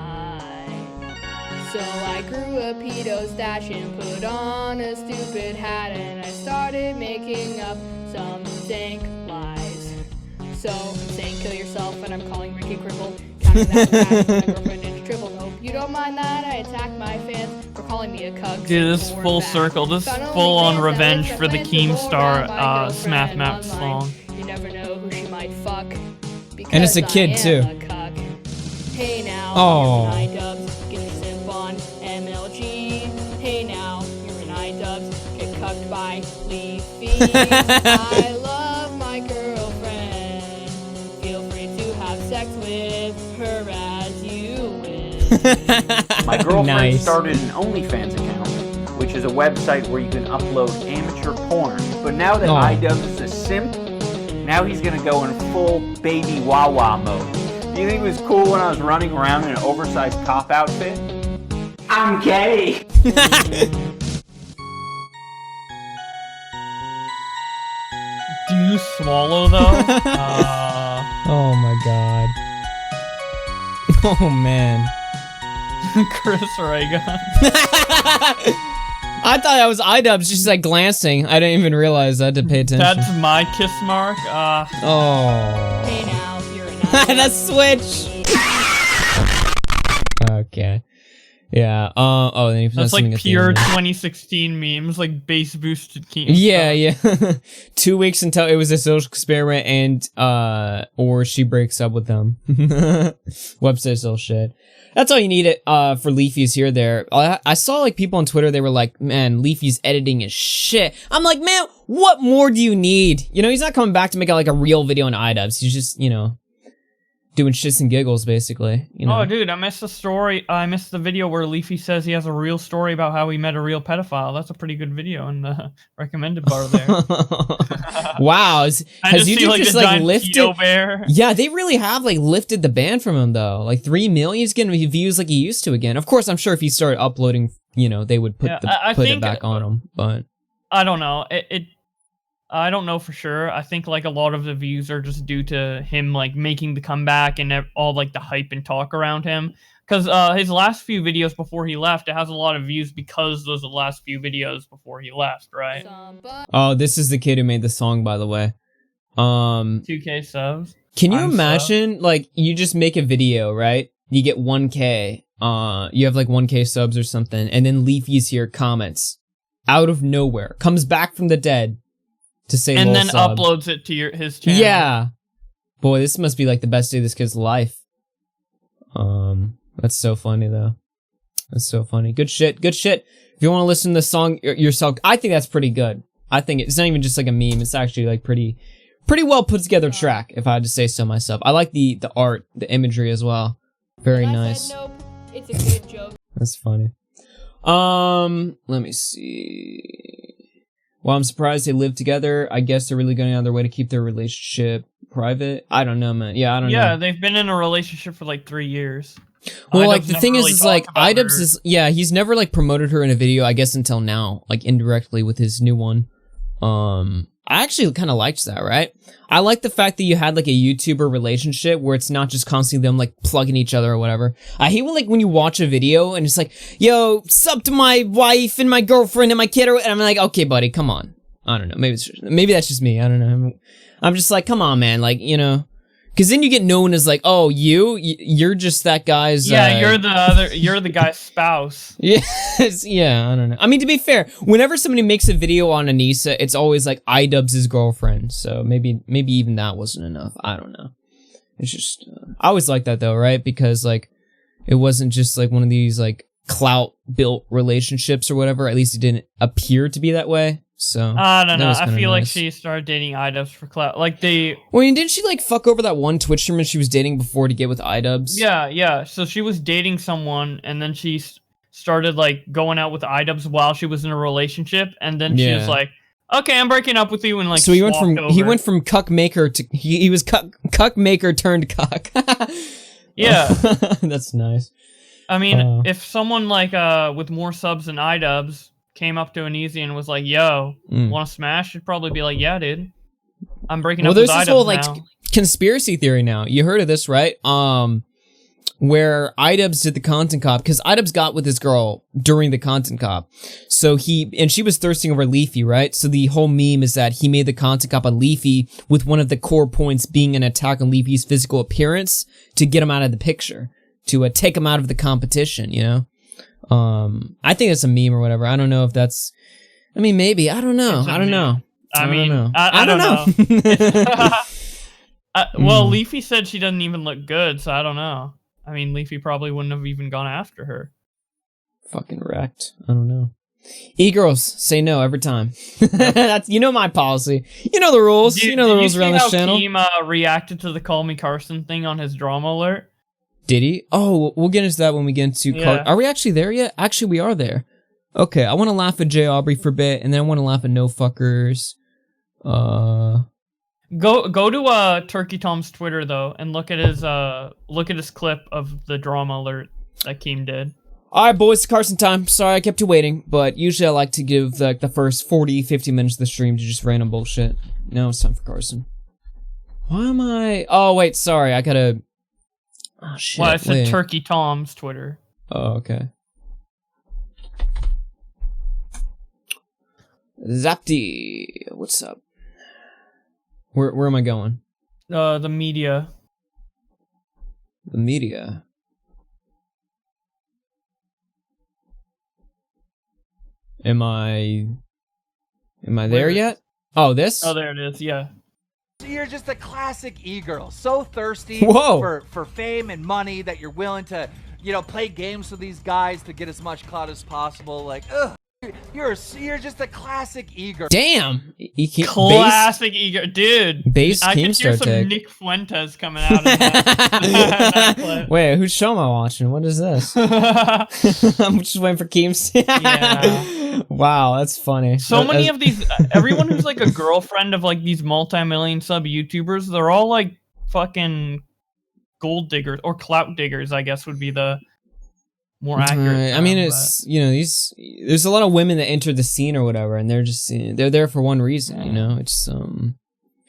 So I grew a pedo stash and put on a stupid hat, and I started making up some dank lies. So I'm saying kill yourself, and I'm calling Ricky crippled. Counting that with my girlfriend is tripled. Hope you don't mind that I attack my fans for calling me a cuck. Dude, this is full circle. This is full on revenge for the Keemstar Smath Map song. You never know who she might fuck. And it's a kid too. Hey now, iDubbbz, get your simp on MLG. Hey now, you're an iDubbbz, get cucked by Leafy. I love my girlfriend. Feel free to have sex with her as you wish. My girlfriend started an OnlyFans account, which is a website where you can upload amateur porn. But now that iDubbbz is a simp, now he's gonna go in full baby Wawa mode. Do you think it was cool when I was running around in an oversized cop outfit? I'm gay! Do you swallow, though? Oh my god. Oh man. Chris Reagan. I thought that was iDubbbz, just like glancing. I didn't even realize I had to pay attention. That's my kiss mark. Oh. Hey now, you're an That switch. Okay. Yeah. Oh, then that's like pure 2016 memes, like base boosted Keemstar. Yeah. 2 weeks until it was a social experiment, and or she breaks up with them. Website still shit. That's all you need it for Leafy's here. There, I saw like people on Twitter. They were like, "Man, Leafy's editing is shit." I'm like, man, what more do you need? You know, he's not coming back to make like a real video on iDubbbz. He's just, you know, doing shits and giggles, basically. You know? Oh, dude, I missed the story. I missed the video where Leafy says he has a real story about how he met a real pedophile. That's a pretty good video in the recommended bar there. Wow, has YouTube just like lifted? Bear. Yeah, they really have like lifted the ban from him though. Like 3 million, he's getting views like he used to again. Of course, I'm sure if he started uploading, you know, they would put it back on him. But I don't know. I don't know for sure. I think like a lot of the views are just due to him like making the comeback and all like the hype and talk around him. Because his last few videos before he left, it has a lot of views because those are the last few videos before he left, right? Oh, this is the kid who made the song, by the way. 2K subs. Can you imagine like you just make a video, right? You get 1K. You have like 1K subs or something, and then Leafy's here comments out of nowhere, comes back from the dead. To say and then sub. uploads it to his channel. Yeah. Boy, this must be like the best day of this kid's life. That's so funny though. That's so funny. Good shit. Good shit. If you want to listen to the song yourself, I think that's pretty good. I think it's not even just like a meme. It's actually like pretty well put together track, if I had to say so myself. I like the art, the imagery as well. Very nice. Nope, it's a good joke. That's funny. Let me see. Well, I'm surprised they live together. I guess they're really going out of their way to keep their relationship private. I don't know, man. Yeah, I don't know. Yeah, they've been in a relationship for like 3 years. Well, like, the thing is like, iDubbbz is, yeah, he's never, like, promoted her in a video, I guess, until now, like, indirectly with his new one. I actually kind of liked that, right? I like the fact that you had, like, a YouTuber relationship where it's not just constantly them, like, plugging each other or whatever. I hate when, like, when you watch a video and it's like, yo, sub to my wife and my girlfriend and my kid, and I'm like, okay, buddy, come on. I don't know, maybe that's just me, I don't know. I'm just like, come on, man, like, you know, because then you get known as like, oh, you're just that guy's. Yeah, you're the guy's spouse. Yeah, yeah, I don't know. I mean, to be fair, whenever somebody makes a video on Anissa, it's always like iDubbbz' girlfriend. So maybe even that wasn't enough. I don't know. It's just I always like that though, right? Because like it wasn't just like one of these like clout built relationships or whatever. At least it didn't appear to be that way. So I don't know. I feel like she started dating iDubbbz for clout. Like they. Well, didn't she like fuck over that one Twitch streamer she was dating before to get with iDubbbz? Yeah. So she was dating someone, and then she started like going out with iDubbbz while she was in a relationship, and then she was like, "Okay, I'm breaking up with you," and like. So he went from cuck maker to he was cuck maker turned cuck. Yeah, that's nice. I mean, if someone like with more subs than iDubbbz came up to an easy and was like, yo, want to smash? She'd probably be like, yeah, dude. I'm breaking up with iDubbbz now. Well, there's this whole, like, conspiracy theory now. You heard of this, right? Where iDubbbz did the content cop, because iDubbbz got with this girl during the content cop. So she was thirsting over Leafy, right? So the whole meme is that he made the content cop on Leafy with one of the core points being an attack on Leafy's physical appearance to get him out of the picture, to take him out of the competition, you know? I think it's a meme or whatever. I don't know if that's. I mean, maybe. I don't know. I don't know. I don't know. Well, Leafy said she doesn't even look good, so I don't know. I mean, Leafy probably wouldn't have even gone after her. Fucking wrecked. I don't know. E-girls say no every time. That's my policy. You know the rules. You know the rules around this channel. Did you see how Keem reacted to the CallMeCarson thing on his drama alert? Did he? Oh, we'll get into that when we get into... Are we actually there yet? Actually, we are there. Okay, I want to laugh at J. Aubrey for a bit, and then I want to laugh at No Fuckers. Go to Turkey Tom's Twitter, though, and look at his clip of the drama alert that Keem did. Alright, boys, it's Carson time. Sorry I kept you waiting, but usually I like to give like the first 40-50 minutes of the stream to just random bullshit. Now it's time for Carson. Why am I... Oh, wait, sorry, I gotta... Oh, shit. Well, I said Turkey Tom's Twitter. Oh, okay. Zapti, what's up? Where am I going? The media. The media. Am I there yet? Oh, this? Oh, there it is. Yeah. You're just a classic e-girl, so thirsty for fame and money that you're willing to, play games with these guys to get as much clout as possible. Like, ugh, you're just a classic e-girl. Damn, classic e-girl, dude. I can hear some Nick Fuentes coming out of that clip. Wait, whose show am I watching? What is this? I'm just waiting for Keem's. Yeah. Wow, that's funny. So many of these, everyone who's like a girlfriend of like these multi-million sub YouTubers, they're all like fucking gold diggers or clout diggers, I guess would be the more accurate term, I mean, it's there's a lot of women that enter the scene or whatever, and they're just they're there for one reason, It's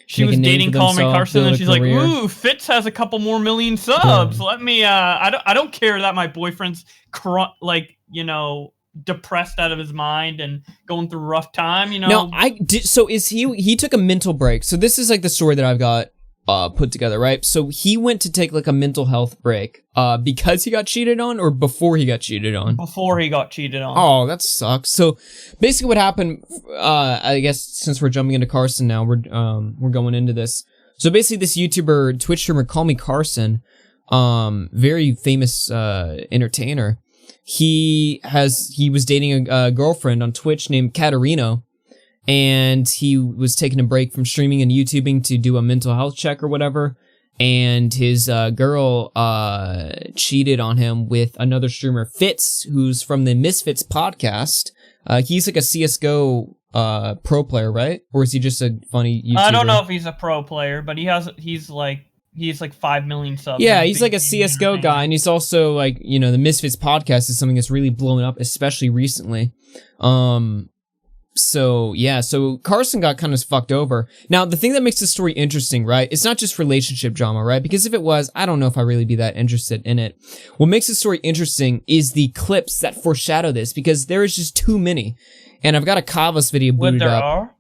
she was dating CallMeCarson, and she's like, "Ooh, Fitz has a couple more million subs. Let me. I don't care that my boyfriend's depressed out of his mind and going through a rough time, No, so is he took a mental break. So this is like the story that I've got put together, right? So he went to take like a mental health break because he got cheated on, or before he got cheated on? Before he got cheated on. Oh, that sucks. So basically what happened, I guess since we're jumping into Carson now, we're going into this. So basically this YouTuber, Twitch streamer, CallMeCarson, very famous entertainer. He was dating a girlfriend on Twitch named Katarina, and he was taking a break from streaming and YouTubing to do a mental health check or whatever. and his girl cheated on him with another streamer, Fitz, who's from the Misfits podcast. He's like a CS:GO pro player, right? Or is he just a funny YouTuber? I don't know if he's a pro player, but he's like 5 million subs. Yeah, he's like a CS:GO guy, and he's also like, you know, the Misfits podcast is something that's really blown up, especially recently. So yeah, so Carson got kind of fucked over. Now, the thing that makes the story interesting, right? It's not just relationship drama, right? Because if it was, I don't know if I'd really be that interested in it. What makes the story interesting is the clips that foreshadow this, because there is just too many. And I've got a Kavas video booted up. Are?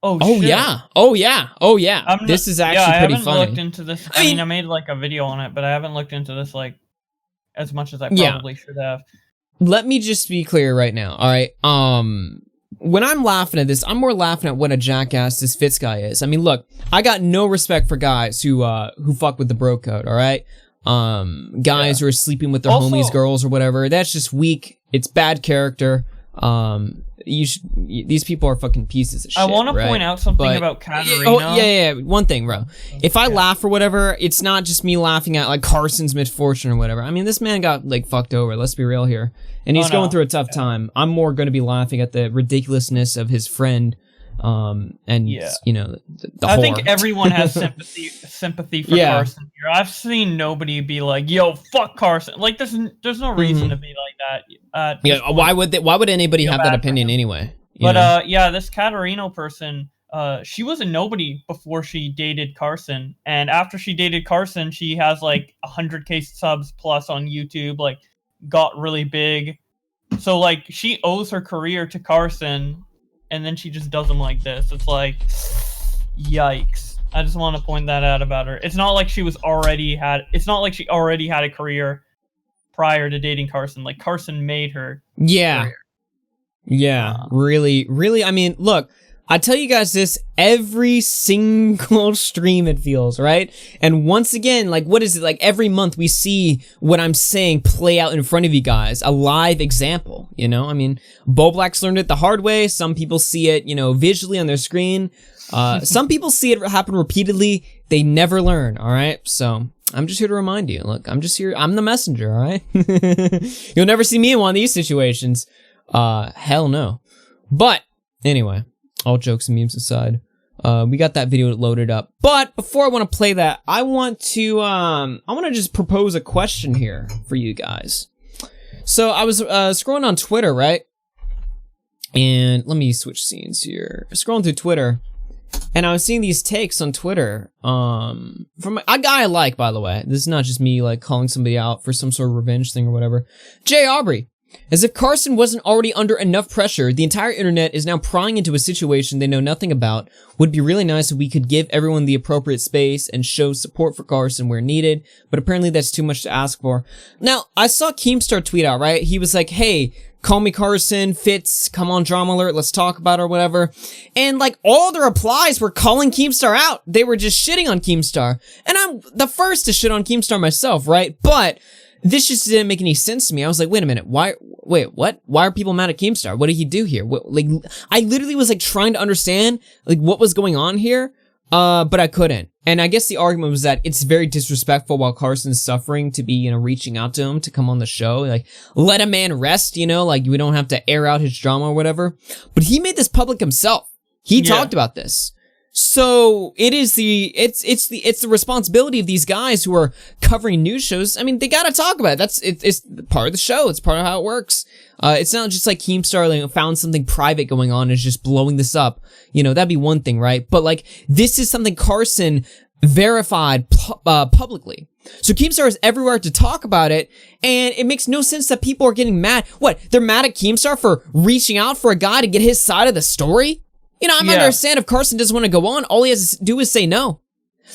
Oh shit. Oh yeah. This is actually pretty funny. I haven't looked into this. I mean, I made like a video on it, but I haven't looked into this like as much as I probably should have. Let me just be clear right now. All right. When I'm laughing at this, I'm more laughing at what a jackass this Fitz guy is. I mean, look, I got no respect for guys who fuck with the bro code, all right? Guys who are sleeping with their homies' girls or whatever. That's just weak. It's bad character. These people are fucking pieces of shit. I want to point out something about Katarina. Oh, yeah. One thing, bro. If I laugh or whatever, it's not just me laughing at like Carson's misfortune or whatever. I mean, this man got like fucked over. Let's be real here. And he's going through a tough time. I'm more going to be laughing at the ridiculousness of his friend. And you know, the I whore. think everyone has sympathy for Carson here. I've seen nobody be like, "Yo, fuck Carson." Like, there's no reason to be like that. Why would anybody have that opinion anyway? But this Katarina person, she was a nobody before she dated Carson, and after she dated Carson, she has like 100K subs plus on YouTube. Like, got really big. So like, she owes her career to Carson. And then she just does them like this. It's like, yikes. I just want to point that out about her. It's not like she already had a career prior to dating Carson. Like, Carson made her career. Yeah. Really. I mean, look, I tell you guys this every single stream, it feels, right? And once again, like, what is it? Like, every month we see what I'm saying play out in front of you guys. A live example, you know? I mean, Bowblax learned it the hard way. Some people see it, you know, visually on their screen. Some people see it happen repeatedly. They never learn, all right? So I'm just here to remind you. Look, I'm just here. I'm the messenger, all right? You'll never see me in one of these situations. Hell no. But anyway, all jokes and memes aside, we got that video loaded up. But before I want to play that, I want to just propose a question here for you guys. So I was scrolling on Twitter, right? And let me switch scenes here. Scrolling through Twitter, and I was seeing these takes on Twitter from a guy I like, by the way. This is not just me like calling somebody out for some sort of revenge thing or whatever. Jay Aubrey. As if Carson wasn't already under enough pressure, the entire internet is now prying into a situation they know nothing about. Would be really nice if we could give everyone the appropriate space and show support for Carson where needed, but apparently that's too much to ask for. Now, I saw Keemstar tweet out, right? He was like, hey, CallMeCarson, Fitz, come on, drama alert, let's talk about it or whatever. And like, all the replies were calling Keemstar out. They were just shitting on Keemstar. And I'm the first to shit on Keemstar myself, right? But this just didn't make any sense to me. I was like, wait a minute, what? Why are people mad at Keemstar? What did he do here? I literally was like trying to understand like what was going on here, but I couldn't. And I guess the argument was that it's very disrespectful while Carson's suffering to be, you know, reaching out to him to come on the show. Like, let a man rest, you know, like we don't have to air out his drama or whatever. But he made this public himself. He talked about this. So it is it's the responsibility of these guys who are covering news shows. I mean, they gotta talk about it. It's part of the show. It's part of how it works. It's not just like Keemstar like, found something private going on and is just blowing this up. You know, that'd be one thing, right? But like, this is something Carson verified publicly. So Keemstar is everywhere to talk about it, and it makes no sense that people are getting mad. What? They're mad at Keemstar for reaching out for a guy to get his side of the story? You know, I understand if Carson doesn't want to go on, all he has to do is say no.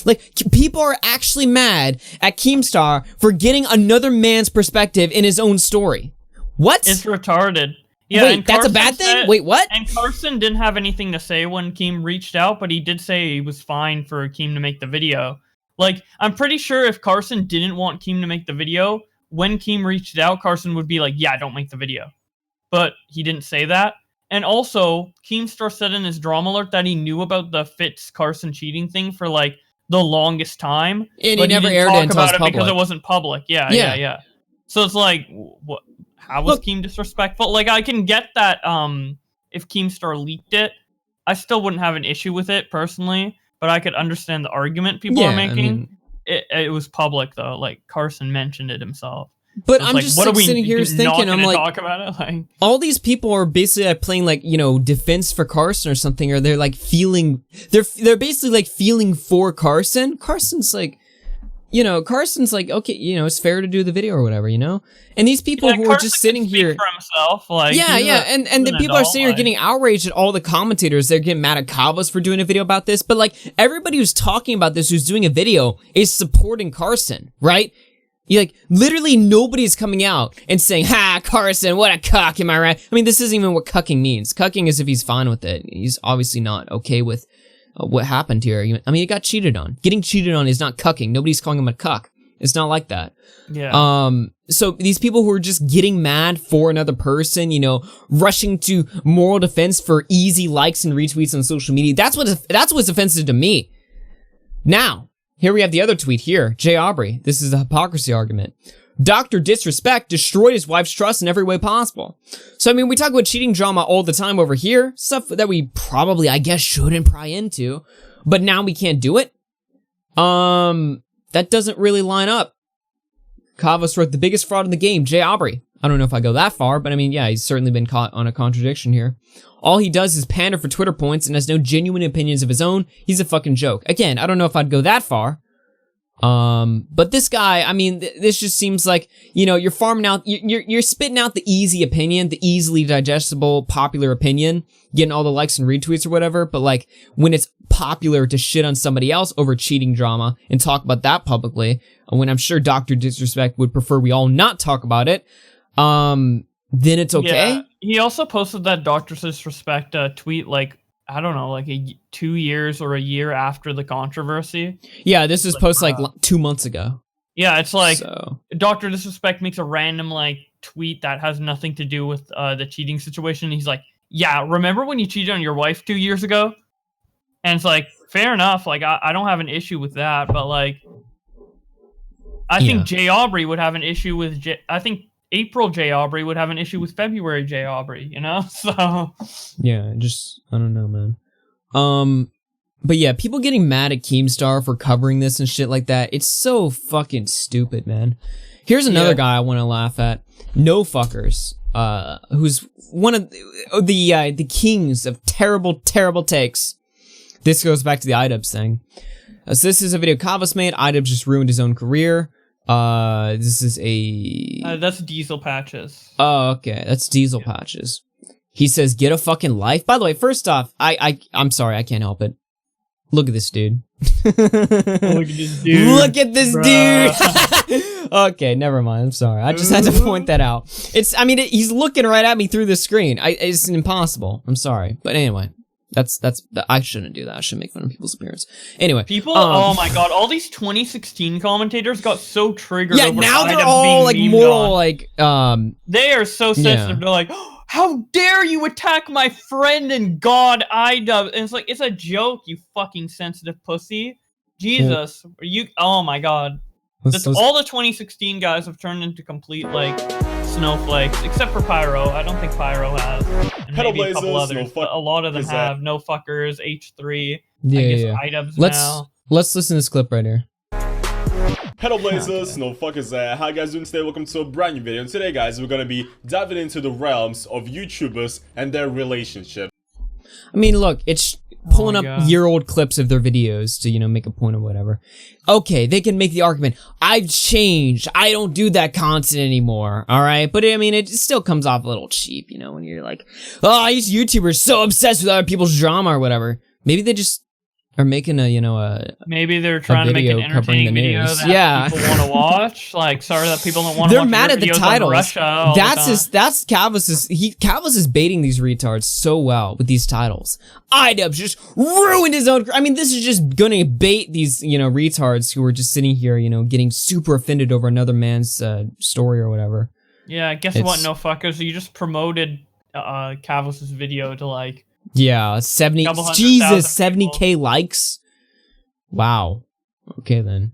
Like, people are actually mad at Keemstar for getting another man's perspective in his own story. What? It's retarded. Yeah, wait, that's a bad thing? Wait, what? And Carson didn't have anything to say when Keem reached out, but he did say he was fine for Keem to make the video. Like, I'm pretty sure if Carson didn't want Keem to make the video, when Keem reached out, Carson would be like, yeah, don't make the video. But he didn't say that. And also, Keemstar said in his drama alert that he knew about the Fitz Carson cheating thing for like the longest time. And but he never didn't aired it talk until about it's it because public. it wasn't public. Yeah. So it's like, what? How was Keem disrespectful? Like, I can get that if Keemstar leaked it, I still wouldn't have an issue with it personally, but I could understand the argument people are making. I mean, it was public though, like Carson mentioned it himself. But so I'm like, just what like, are we sitting here not thinking, I'm gonna like, talk about it? Like, all these people are basically like, playing like, you know, defense for Carson or something, or they're like feeling, they're basically like feeling for Carson. Carson's like, you know, Carson's like, okay, you know, it's fair to do the video or whatever, you know? And these people who are just sitting here for himself, like, and the people are sitting here getting outraged at all the commentators. They're getting mad at Kavos for doing a video about this, but like everybody who's talking about this, who's doing a video, is supporting Carson, right? You like literally nobody's coming out and saying, "Ha, Carson, what a cuck!" Am I right? I mean, this isn't even what cucking means. Cucking is if he's fine with it. He's obviously not okay with what happened here. I mean, he got cheated on. Getting cheated on is not cucking. Nobody's calling him a cuck. It's not like that. Yeah. So these people who are just getting mad for another person, you know, rushing to moral defense for easy likes and retweets on social media, that's what's offensive to me. Now, here we have the other tweet here. Jay Aubrey. This is the hypocrisy argument. Dr. Disrespect destroyed his wife's trust in every way possible. So, I mean, we talk about cheating drama all the time over here. Stuff that we probably, I guess, shouldn't pry into. But now we can't do it? That doesn't really line up. Kavos wrote the biggest fraud in the game, Jay Aubrey. I don't know if I go that far, but I mean, yeah, he's certainly been caught on a contradiction here. All he does is pander for Twitter points and has no genuine opinions of his own. He's a fucking joke. Again, I don't know if I'd go that far. But this guy, I mean, this just seems like, you know, you're farming out, you're spitting out the easy opinion, the easily digestible, popular opinion, getting all the likes and retweets or whatever, but like, when it's popular to shit on somebody else over cheating drama and talk about that publicly, when I'm sure Dr. Disrespect would prefer we all not talk about it, then it's okay. Yeah. He also posted that Dr. Disrespect tweet, like, I don't know, like 2 years or a year after the controversy. Yeah, this was posted like 2 months ago. Yeah, it's like Dr. Disrespect makes a random like tweet that has nothing to do with the cheating situation. He's like, yeah, remember when you cheated on your wife 2 years ago? And it's like, fair enough. Like, I don't have an issue with that, but like, I think Jay Aubrey would have an issue with I think April J. Aubrey would have an issue with February J. Aubrey, you know? So yeah, just I don't know, man. But yeah, people getting mad at Keemstar for covering this and shit like that. It's so fucking stupid, man. Here's another guy I want to laugh at. No Fuckers, who's one of the kings of terrible takes. This goes back to the iDubbbz thing. So this is a video Kavos made. iDubbbz just ruined his own career. This is a... that's Diesel Patches. Oh, okay. That's Diesel Patches. He says, get a fucking life. By the way, first off, I'm sorry, I can't help it. Look at this dude. Look at this dude. Look at this dude. Okay, never mind. I'm sorry. I just had to point that out. He's looking right at me through the screen. It's impossible. I'm sorry. But anyway. I shouldn't do that. I shouldn't make fun of people's appearance. Anyway, people. Oh my god! All these 2016 commentators got so triggered. Yeah, over now they're being all like memed moral, on. like They are so sensitive. They're like, oh, "How dare you attack my friend and God iDubbbz?" And it's like, it's a joke, you fucking sensitive pussy. Jesus, you. Oh my god. All the 2016 guys have turned into complete like snowflakes, except for Pyro. I don't think Pyro has, and maybe a couple others, but a lot of them have. No Fuckers, H3. Yeah, I guess iDubbbz now. Let's listen to this clip right here. Hello Blazers, no fuckers there. How you guys doing today? Welcome to a brand new video. And today guys, we're gonna be diving into the realms of YouTubers and their relationship. I mean, look, it's pulling up year-old clips of their videos to, you know, make a point or whatever. Okay, they can make the argument, I've changed, I don't do that content anymore, alright? But, I mean, it still comes off a little cheap, you know, when you're like, oh, these YouTubers so obsessed with other people's drama or whatever. Maybe they just are making maybe they're trying to make an entertaining video that people want to watch. Like, sorry that people don't want to watch. They're mad at the titles. That's Kavos is baiting these retards so well with these titles. iDubbbz just ruined his own. I mean, this is just gonna bait these, you know, retards who are just sitting here, you know, getting super offended over another man's story or whatever. Yeah, guess what? No Fuckers. You just promoted Kavos' video to like. Yeah, 70K likes. Wow. Okay then.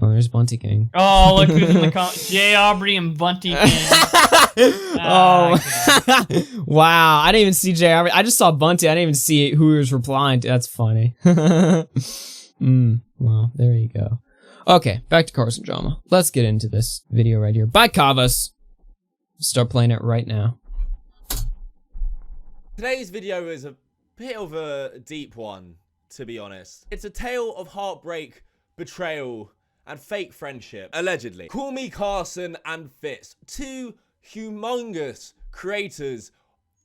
Oh, there's Bunty King. Oh, look who's in the comments. Jay Aubrey and Bunty King. Oh, wow. I didn't even see Jay Aubrey. I just saw Bunty. I didn't even see who he was replying to. That's funny. Well, there you go. Okay, back to Carson drama. Let's get into this video right here. By Kavas. Start playing it right now. Today's video is a bit of a deep one, to be honest. It's a tale of heartbreak, betrayal, and fake friendship, allegedly. CallMeCarson and Fitz, two humongous creators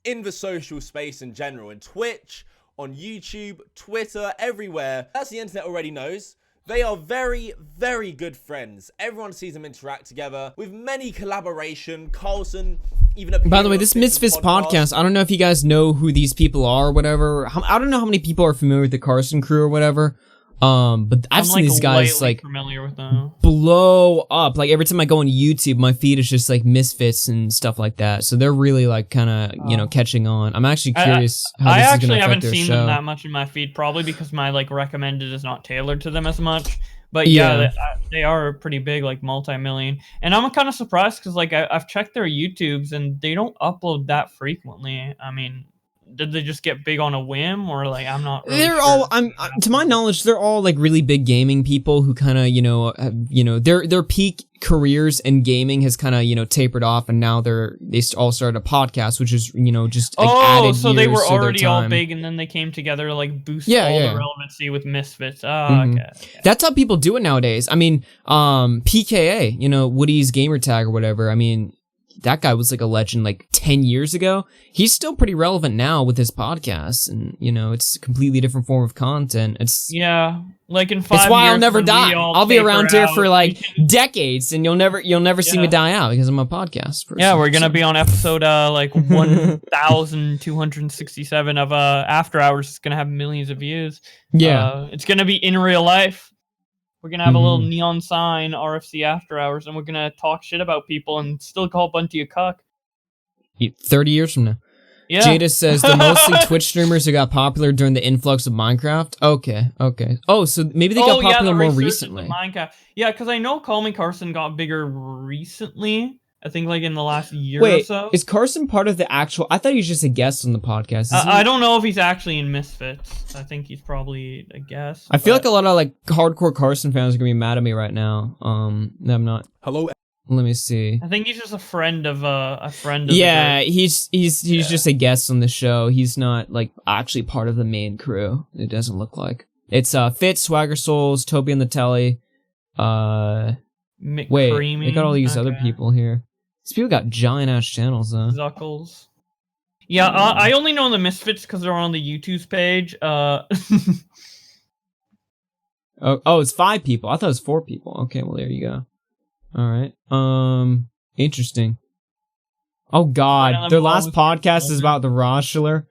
in the social space in general, in Twitch, on YouTube, Twitter, everywhere. As the internet already knows, they are very, very good friends. Everyone sees them interact together with many collaboration. Carlson even appeared. By the way, this Misfits podcast, I don't know if you guys know who these people are or whatever. I don't know how many people are familiar with the Carson crew or whatever. But I've seen these guys like familiar with them. Blow up. Like every time I go on YouTube, my feed is just like Misfits and stuff like that. So they're really like kind of catching on. I'm actually curious how this is going to affect their show. I actually haven't seen them that much in my feed, probably because my like recommended is not tailored to them as much. But yeah, they are pretty big, like multi-million. And I'm kind of surprised because like I've checked their YouTubes and they don't upload that frequently. I mean, did they just get big on a whim, or like I'm not really sure. To my knowledge, they're all like really big gaming people who kind of their peak careers in gaming has kind of tapered off, and now they all started a podcast, which is just like added so they years were to their already all time. big, and then they came together to like boost all the relevancy with Misfits. Okay. That's how people do it nowadays. I mean, PKA, Woody's gamer tag or whatever. I mean, that guy was like a legend like 10 years ago. He's still pretty relevant now with his podcast, and it's a completely different form of content. It's like in 5 years. It's why I'll never die. I'll be around here for like decades, and you'll never see me die out because I'm a podcast person. Yeah, we're gonna be on episode like 1267 of After Hours. It's gonna have millions of views. Yeah, it's gonna be in real life. We're going to have a little neon sign, RFC After Hours, and we're going to talk shit about people and still call Bunty a cuck. 30 years from now. Yeah. Jada says, they're mostly Twitch streamers who got popular during the influx of Minecraft. Okay. Oh, so maybe they got popular more recently. Minecraft. Yeah, because I know CallMeCarson got bigger recently. I think like in the last year or so. Is Carson part of the actual... I thought he was just a guest on the podcast. I don't know if he's actually in Misfits. I think he's probably a guest. I feel like a lot of like hardcore Carson fans are going to be mad at me right now. I'm not... Hello? Let me see. I think he's just a friend of Yeah, he's just a guest on the show. He's not like actually part of the main crew. It doesn't look like. It's Fitz, Swagger Souls, Toby and the Telly. Wait, they got all these other people here. These people got giant ass channels though. Zuckles. Yeah, I only know the Misfits because they're on the YouTube's page. Oh, it's 5 people. I thought it was 4 people. Okay, well there you go. All right. Interesting. Oh God, their last podcast is about the Roshler.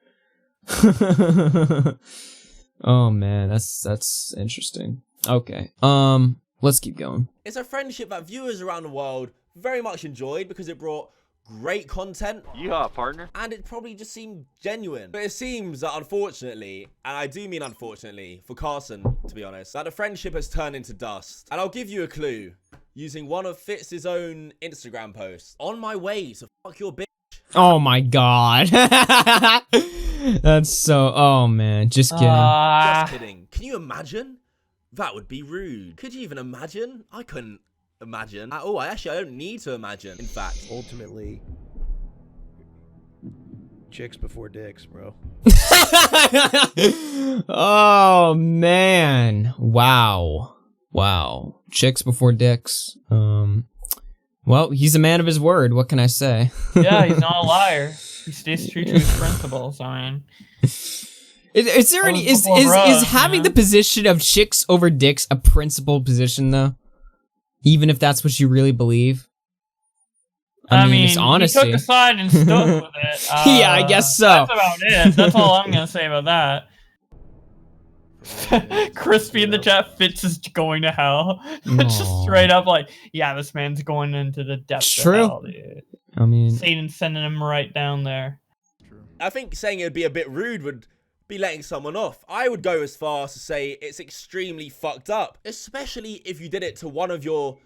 Oh man, that's interesting. Okay. Let's keep going. It's a friendship that viewers around the world very much enjoyed because it brought great content. Yeehaw, partner. And it probably just seemed genuine. But it seems that unfortunately, and I do mean unfortunately, for Carson, to be honest, that the friendship has turned into dust. And I'll give you a clue, using one of Fitz's own Instagram posts. On my way to fuck your bitch. Oh my God. That's so... Oh man, just kidding. Just kidding. Can you imagine? That would be rude. Could you even imagine? I couldn't imagine. Oh, I don't need to imagine, in fact. Ultimately, chicks before dicks, bro. Oh, man. Wow. Chicks before dicks. Well, he's a man of his word. What can I say? Yeah, he's not a liar. He stays true to his principles. I mean... Is there any is having the position of chicks over dicks a principled position though? Even if that's what you really believe? I mean, it's honesty. He took a side and stuck with it. Yeah, I guess so. That's about it. That's all I'm gonna say about that. Crispy in the chat, Fitz is going to hell. It's just straight up like, yeah, this man's going into the depths of hell, dude. I mean, Satan's sending him right down there. I think saying it would be a bit rude would be letting someone off. I would go as far as to say it's extremely fucked up, especially if you did it to one of your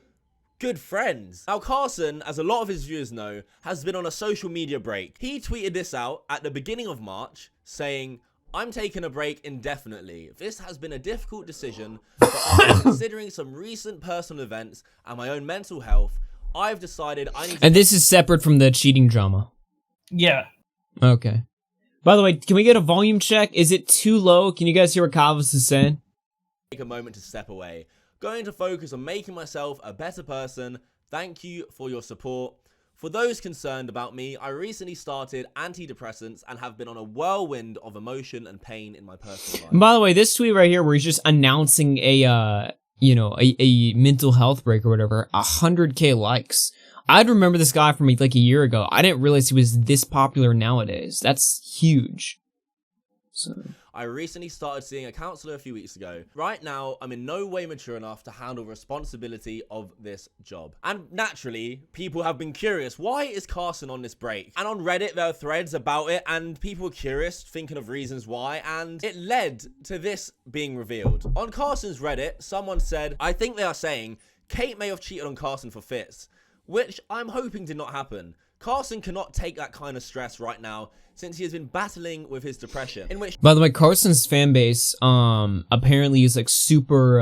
good friends. Now, Carson, as a lot of his viewers know, has been on a social media break. He tweeted this out at the beginning of March, saying, "I'm taking a break indefinitely. This has been a difficult decision, but after considering some recent personal events and my own mental health, I've decided I need to..." And this is separate from the cheating drama. Yeah. Okay. By the way, can we get a volume check? Is it too low? Can you guys hear what Calvis is saying? Take a moment to step away. Going to focus on making myself a better person. Thank you for your support. For those concerned about me, I recently started antidepressants and have been on a whirlwind of emotion and pain in my personal life. And by the way, this tweet right here where he's just announcing a, you know, a mental health break or whatever, 100K likes. I'd remember this guy from like a year ago. I didn't realize he was this popular nowadays. That's huge. So... I recently started seeing a counselor a few weeks ago. Right now, I'm in no way mature enough to handle responsibility of this job. And naturally, people have been curious, why is Carson on this break? And on Reddit, there are threads about it, and people were curious, thinking of reasons why, and it led to this being revealed. On Carson's Reddit, someone said, "I think they are saying Kate may have cheated on Carson for fits," which I'm hoping did not happen. Carson cannot take that kind of stress right now, since he has been battling with his depression, in which... By the way, Carson's fan base, apparently is like super,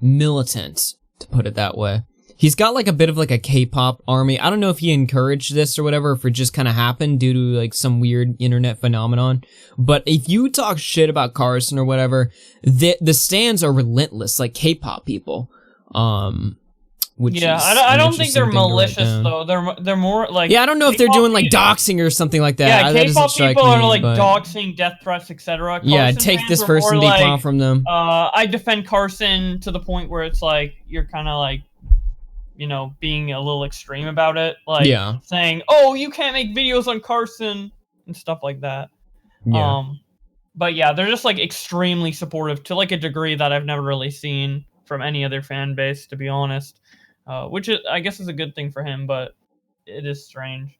militant, to put it that way. He's got like a bit of like a K-pop army. I don't know if he encouraged this or whatever, if it just kind of happened due to like some weird internet phenomenon. But if you talk shit about Carson or whatever, the stands are relentless, like K-pop people. Yeah, I don't think they're malicious though. They're more like... Yeah, I don't know if they're doing like doxing or something like that. Yeah, K-pop people are like doxing, death threats, etc. Yeah, take this person deep from them. I defend Carson to the point where it's like, you're kind of like, you know, being a little extreme about it. Like, saying, "Oh, you can't make videos on Carson," and stuff like that. Yeah. But yeah, they're just like extremely supportive to like a degree that I've never really seen from any other fan base, to be honest. Which is, I guess, is a good thing for him, but it is strange.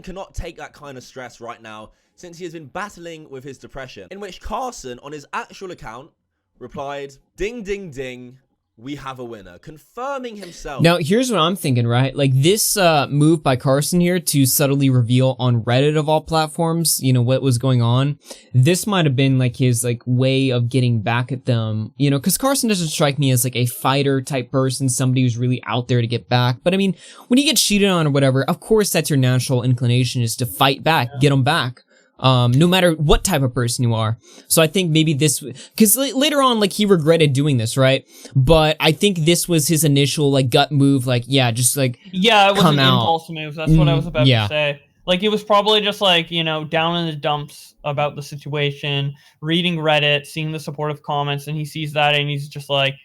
Cannot take that kind of stress right now, since he has been battling with his depression, in which Carson, on his actual account, replied, "Ding, ding, ding, we have a winner," confirming himself. Now, here's what I'm thinking, right? Like, this move by Carson here to subtly reveal on Reddit of all platforms, you know, what was going on. This might have been, like, his, like, way of getting back at them, you know, because Carson doesn't strike me as, like, a fighter type person, somebody who's really out there to get back. But, I mean, when you get cheated on or whatever, of course that's your natural inclination, is to fight back, get them back. No matter what type of person you are. So I think maybe this, because later on, like, he regretted doing this, right? But I think this was his initial, like, gut move, like, yeah, just, like, yeah, it was come an out. Impulse move. That's what I was about to say. Like, it was probably just, like, you know, down in the dumps about the situation, reading Reddit, seeing the supportive comments, and he sees that, and he's just like,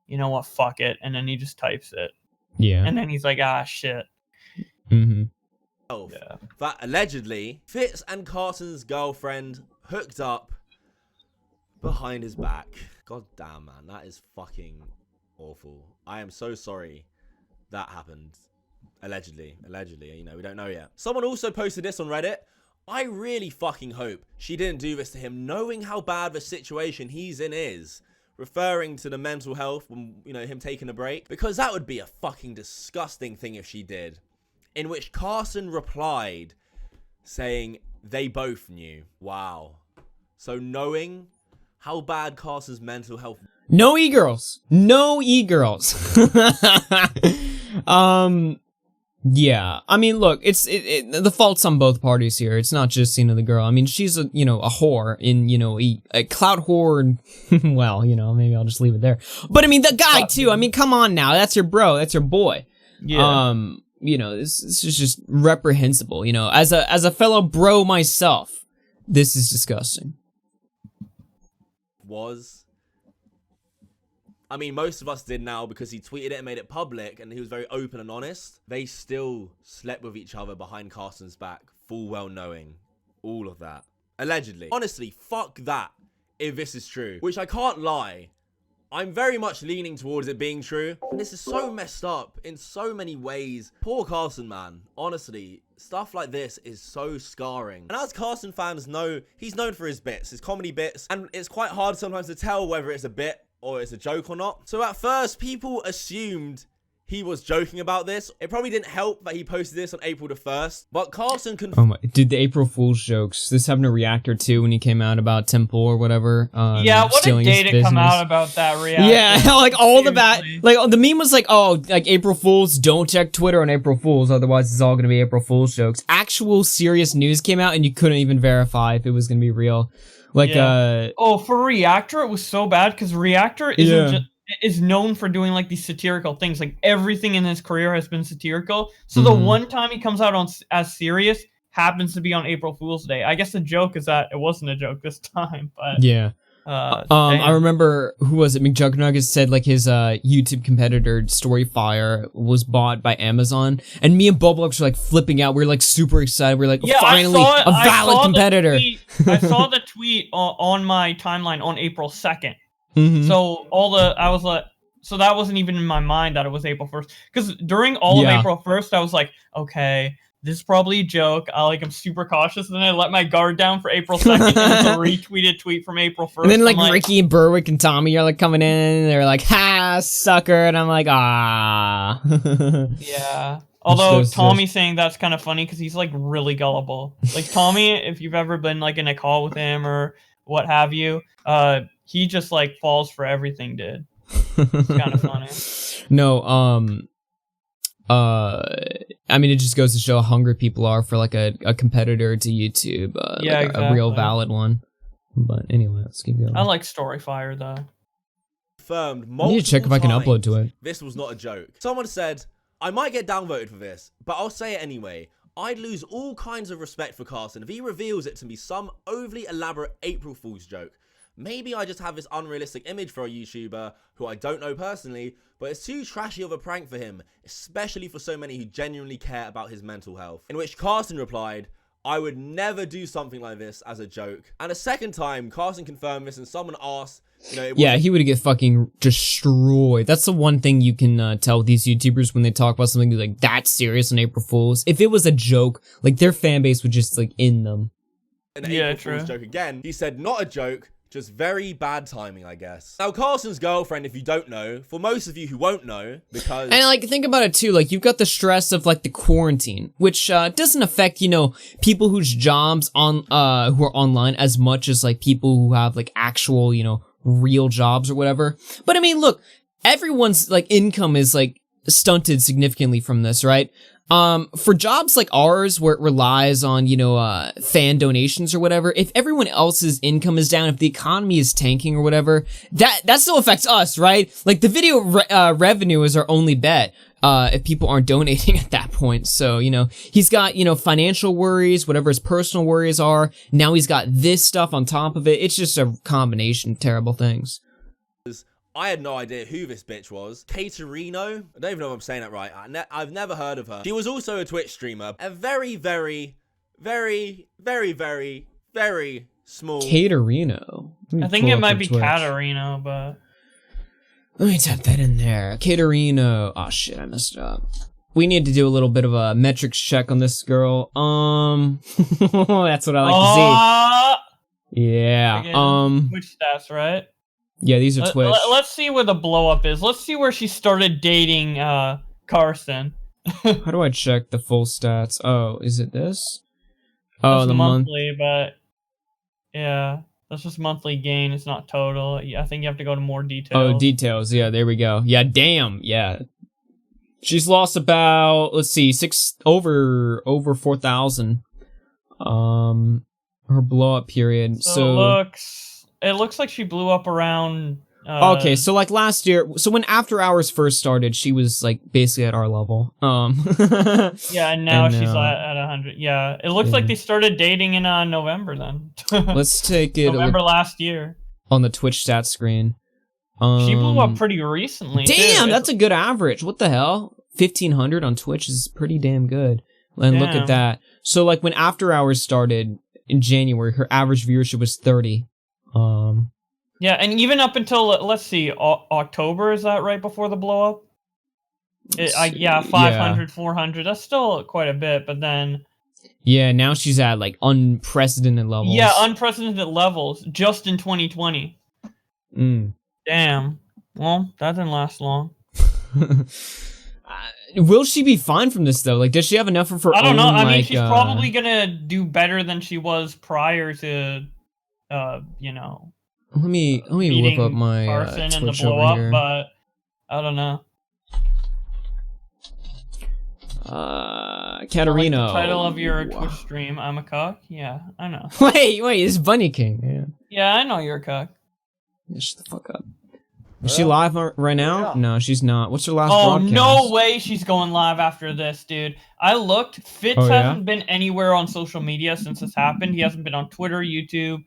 you know what, fuck it. And then he just types it. Yeah. And then he's like, ah, shit. Mm-hmm. That allegedly Fitz and Carson's girlfriend hooked up behind his back. God damn, man, that is fucking awful. I am so sorry that happened. Allegedly, you know, we don't know yet. Someone also posted this on Reddit. "I really fucking hope she didn't do this to him, knowing how bad the situation he's in is," referring to the mental health, you know, him taking a break, because that would be a fucking disgusting thing if she did. In which Carson replied, saying they both knew. Wow. So knowing how bad Carson's mental health... No e-girls. No e-girls. Yeah. I mean, look, it's the fault's on both parties here. It's not just, you know, the girl. I mean, she's a, you know, a whore in, you know, a clout whore. And, well, you know, maybe I'll just leave it there. But I mean, the guy too. I mean, come on now. That's your bro. That's your boy. Yeah. You know, this is just reprehensible. You know, as a fellow bro myself, this is disgusting. I mean, most of us did now because he tweeted it and made it public, and he was very open and honest. They still slept with each other behind Carson's back, full well knowing all of that. Allegedly. Honestly, fuck that if this is true. Which I can't lie. I'm very much leaning towards it being true. And this is so messed up in so many ways. Poor Carson, man. Honestly, stuff like this is so scarring. And as Carson fans know, he's known for his bits, his comedy bits. And it's quite hard sometimes to tell whether it's a bit or it's a joke or not. So at first, people assumed he was joking about this. It probably didn't help that he posted this on April the 1st, but Carson Oh my, dude, the April Fool's jokes. This happened to Reactor too when he came out about Temple or whatever. Yeah, what a day to come out about that Reactor. Yeah, like all the bad, like the meme was like, oh, like April Fools, don't check Twitter on April Fools, otherwise it's all gonna be April Fool's jokes. Actual serious news came out and you couldn't even verify if it was gonna be real. Like, oh, for Reactor, it was so bad because Reactor is known for doing like these satirical things. Like everything in his career has been satirical. So the one time he comes out on as serious happens to be on April Fool's Day. I guess the joke is that it wasn't a joke this time, but yeah. I remember, who was it? McJuggernuggets said like his YouTube competitor Storyfire was bought by Amazon, and me and Bowblax were like flipping out. We were like super excited. We were like, finally a valid competitor. I saw the tweet on my timeline on April 2nd. So I was like, so that wasn't even in my mind that it was April 1st. Because during all of April 1st, I was like, okay, this is probably a joke. I'm super cautious. And then I let my guard down for April 2nd. And it's a retweeted tweet from April 1st. And then like Ricky and Berwick and Tommy are like coming in and they're like, ha, sucker. And I'm like, ah. Yeah. Although Tommy saying that's kind of funny because he's like really gullible. Like Tommy, if you've ever been like in a call with him or what have you, he just like falls for everything, dude. It's kind of funny. No, I mean, it just goes to show how hungry people are for like a competitor to YouTube. Yeah, like exactly. A real valid one. But anyway, let's keep going. I like Storyfire though. Confirmed I need to check if I can upload to it. This was not a joke. Someone said, I might get downvoted for this, but I'll say it anyway. I'd lose all kinds of respect for Carson if he reveals it to be some overly elaborate April Fool's joke. Maybe I just have this unrealistic image for a YouTuber who I don't know personally, but it's too trashy of a prank for him, especially for so many who genuinely care about his mental health. In which Carson replied, I would never do something like this as a joke. And a second time, Carson confirmed this and someone asked, yeah, he would get fucking destroyed. That's the one thing you can tell with these YouTubers when they talk about something like that serious on April Fools. If it was a joke, like their fan base would just like in them. An April Fool's joke again. He said, not a joke. Just very bad timing, I guess. Now, Carson's girlfriend, if you don't know, for most of you who won't know, because... And, like, think about it, too. Like, you've got the stress of, like, the quarantine, which, doesn't affect, you know, people whose jobs who are online as much as, like, people who have, like, actual, you know, real jobs or whatever. But, I mean, look, everyone's, like, income is, like, stunted significantly from this, right? For jobs like ours, where it relies on, you know, fan donations or whatever, if everyone else's income is down, if the economy is tanking or whatever, that still affects us, right? Like, the video revenue is our only bet, if people aren't donating at that point. So, you know, he's got, you know, financial worries, whatever his personal worries are. Now he's got this stuff on top of it. It's just a combination of terrible things. I had no idea who this bitch was. Caterino? I don't even know if I'm saying that right. I've never heard of her. She was also a Twitch streamer. A very, very, very, very, very, very small... Caterino. I think it might be Caterino, but... Let me type that in there. Caterino. Oh shit, I messed it up. We need to do a little bit of a metrics check on this girl. That's what I like to see. Yeah. Again, Twitch stats, right? Yeah, these are Twitch. Let's see where the blow up is. Let's see where she started dating Carson. How do I check the full stats? Oh, is it this? Oh, that's the monthly, but yeah, that's just monthly gain. It's not total. I think you have to go to more details. Oh, details. Yeah, there we go. Yeah, damn. Yeah, she's lost about, let's see, over 4,000. Her blow up period. So it looks like she blew up around... okay, so like last year... So when After Hours first started, she was like basically at our level. Yeah, and now she's at 100. Yeah, it looks like they started dating in November then. Let's take it... November last year. On the Twitch stats screen. She blew up pretty recently. Damn, that's a good average. What the hell? 1,500 on Twitch is pretty damn good. And look at that. So like when After Hours started in January, her average viewership was 30. Yeah, and even up until, let's see, October, is that right before the blow up? Yeah, 500, 400, that's still quite a bit, but then... Yeah, now she's at, like, unprecedented levels. Yeah, unprecedented levels, just in 2020. Damn. Well, that didn't last long. Will she be fine from this, though? Like, does she have enough of her own, I don't know, I mean, like, she's probably gonna do better than she was prior to, you know... Let me whip up my Carson and the Twitch blow over up, here. but I don't know. Katarina. Like the title of your Twitch stream, I'm a cuck? Yeah, I know. Wait, it's Bunny King. Yeah, I know you're a cuck. Yeah, shut the fuck up. Is she live right now? Yeah. No, she's not. What's her last broadcast? No way she's going live after this, dude. I looked. Fitz hasn't been anywhere on social media since this happened. He hasn't been on Twitter, YouTube,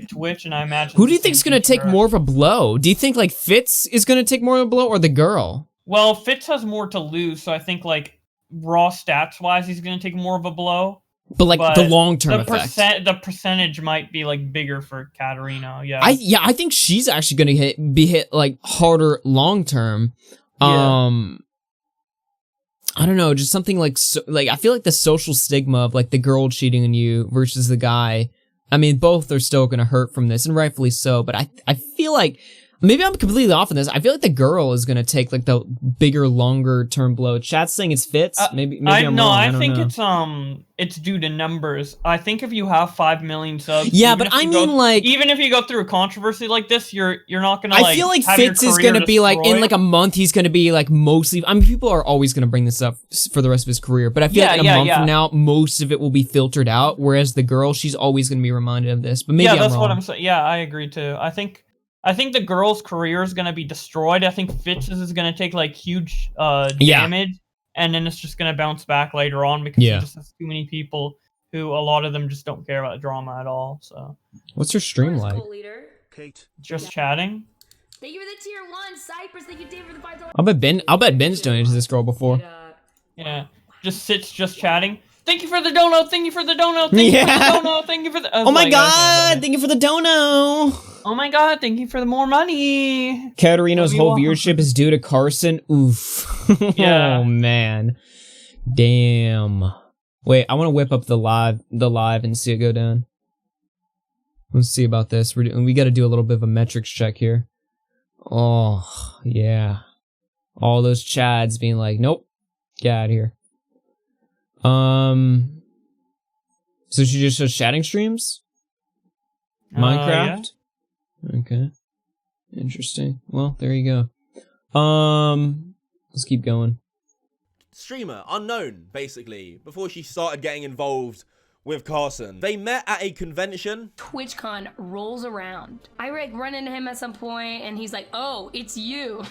Twitch, and I imagine... Who do you think is going to take more of a blow? Do you think, like, Fitz is going to take more of a blow, or the girl? Well, Fitz has more to lose, so I think, like, raw stats-wise, he's going to take more of a blow. But, like, the long-term effect. The percentage might be, like, bigger for Katarina, yeah. I think she's actually going to be hit, like, harder long-term. I don't know, just something like, I feel like the social stigma of, like, the girl cheating on you versus the guy... I mean, both are still going to hurt from this, and rightfully so, but I feel like, maybe I'm completely off on this, I feel like the girl is going to take, like, the bigger, longer-term blow. Chat's saying it's Fitz? Maybe I'm wrong, I don't know. It's due to numbers. I think if you have 5 million subs... Yeah, but I mean, like... Even if you go through a controversy like this, you're not going to, like... I feel like Fitz is going to be, like, in, like, a month, he's going to be, like, mostly... I mean, people are always going to bring this up for the rest of his career, but I feel like in a month from now, most of it will be filtered out, whereas the girl, she's always going to be reminded of this, but maybe I'm wrong. Yeah, that's what I'm saying. Yeah, I agree, too. I think the girl's career is going to be destroyed. I think Fitz's is going to take, like, huge damage, and then it's just going to bounce back later on because he just has too many people who a lot of them just don't care about drama at all. So, what's her stream like? Kate. Just chatting. Thank you for the tier 1, Cypress. Thank you, Dave, for the $5. I'll bet Ben's donated to this girl before. Yeah, just sits, just chatting. Thank you for the dono. Thank you for the dono. Thank you for the dono. Thank you for the. Oh my god! Thank you for the dono. Oh my god! Thank you for the more money. Katarina's whole viewership is due to Carson. Oof. Yeah. Oh man. Damn. Wait, I want to whip up the live and see it go down. Let's see about this. We got to do a little bit of a metrics check here. Oh yeah. All those chads being like, nope, get out of here. So she just shows chatting streams? Minecraft? Yeah. Okay. Interesting. Well, there you go. Let's keep going. Streamer, unknown, basically, before she started getting involved with Carson. They met at a convention. TwitchCon rolls around. I run into him at some point and he's like, oh, it's you.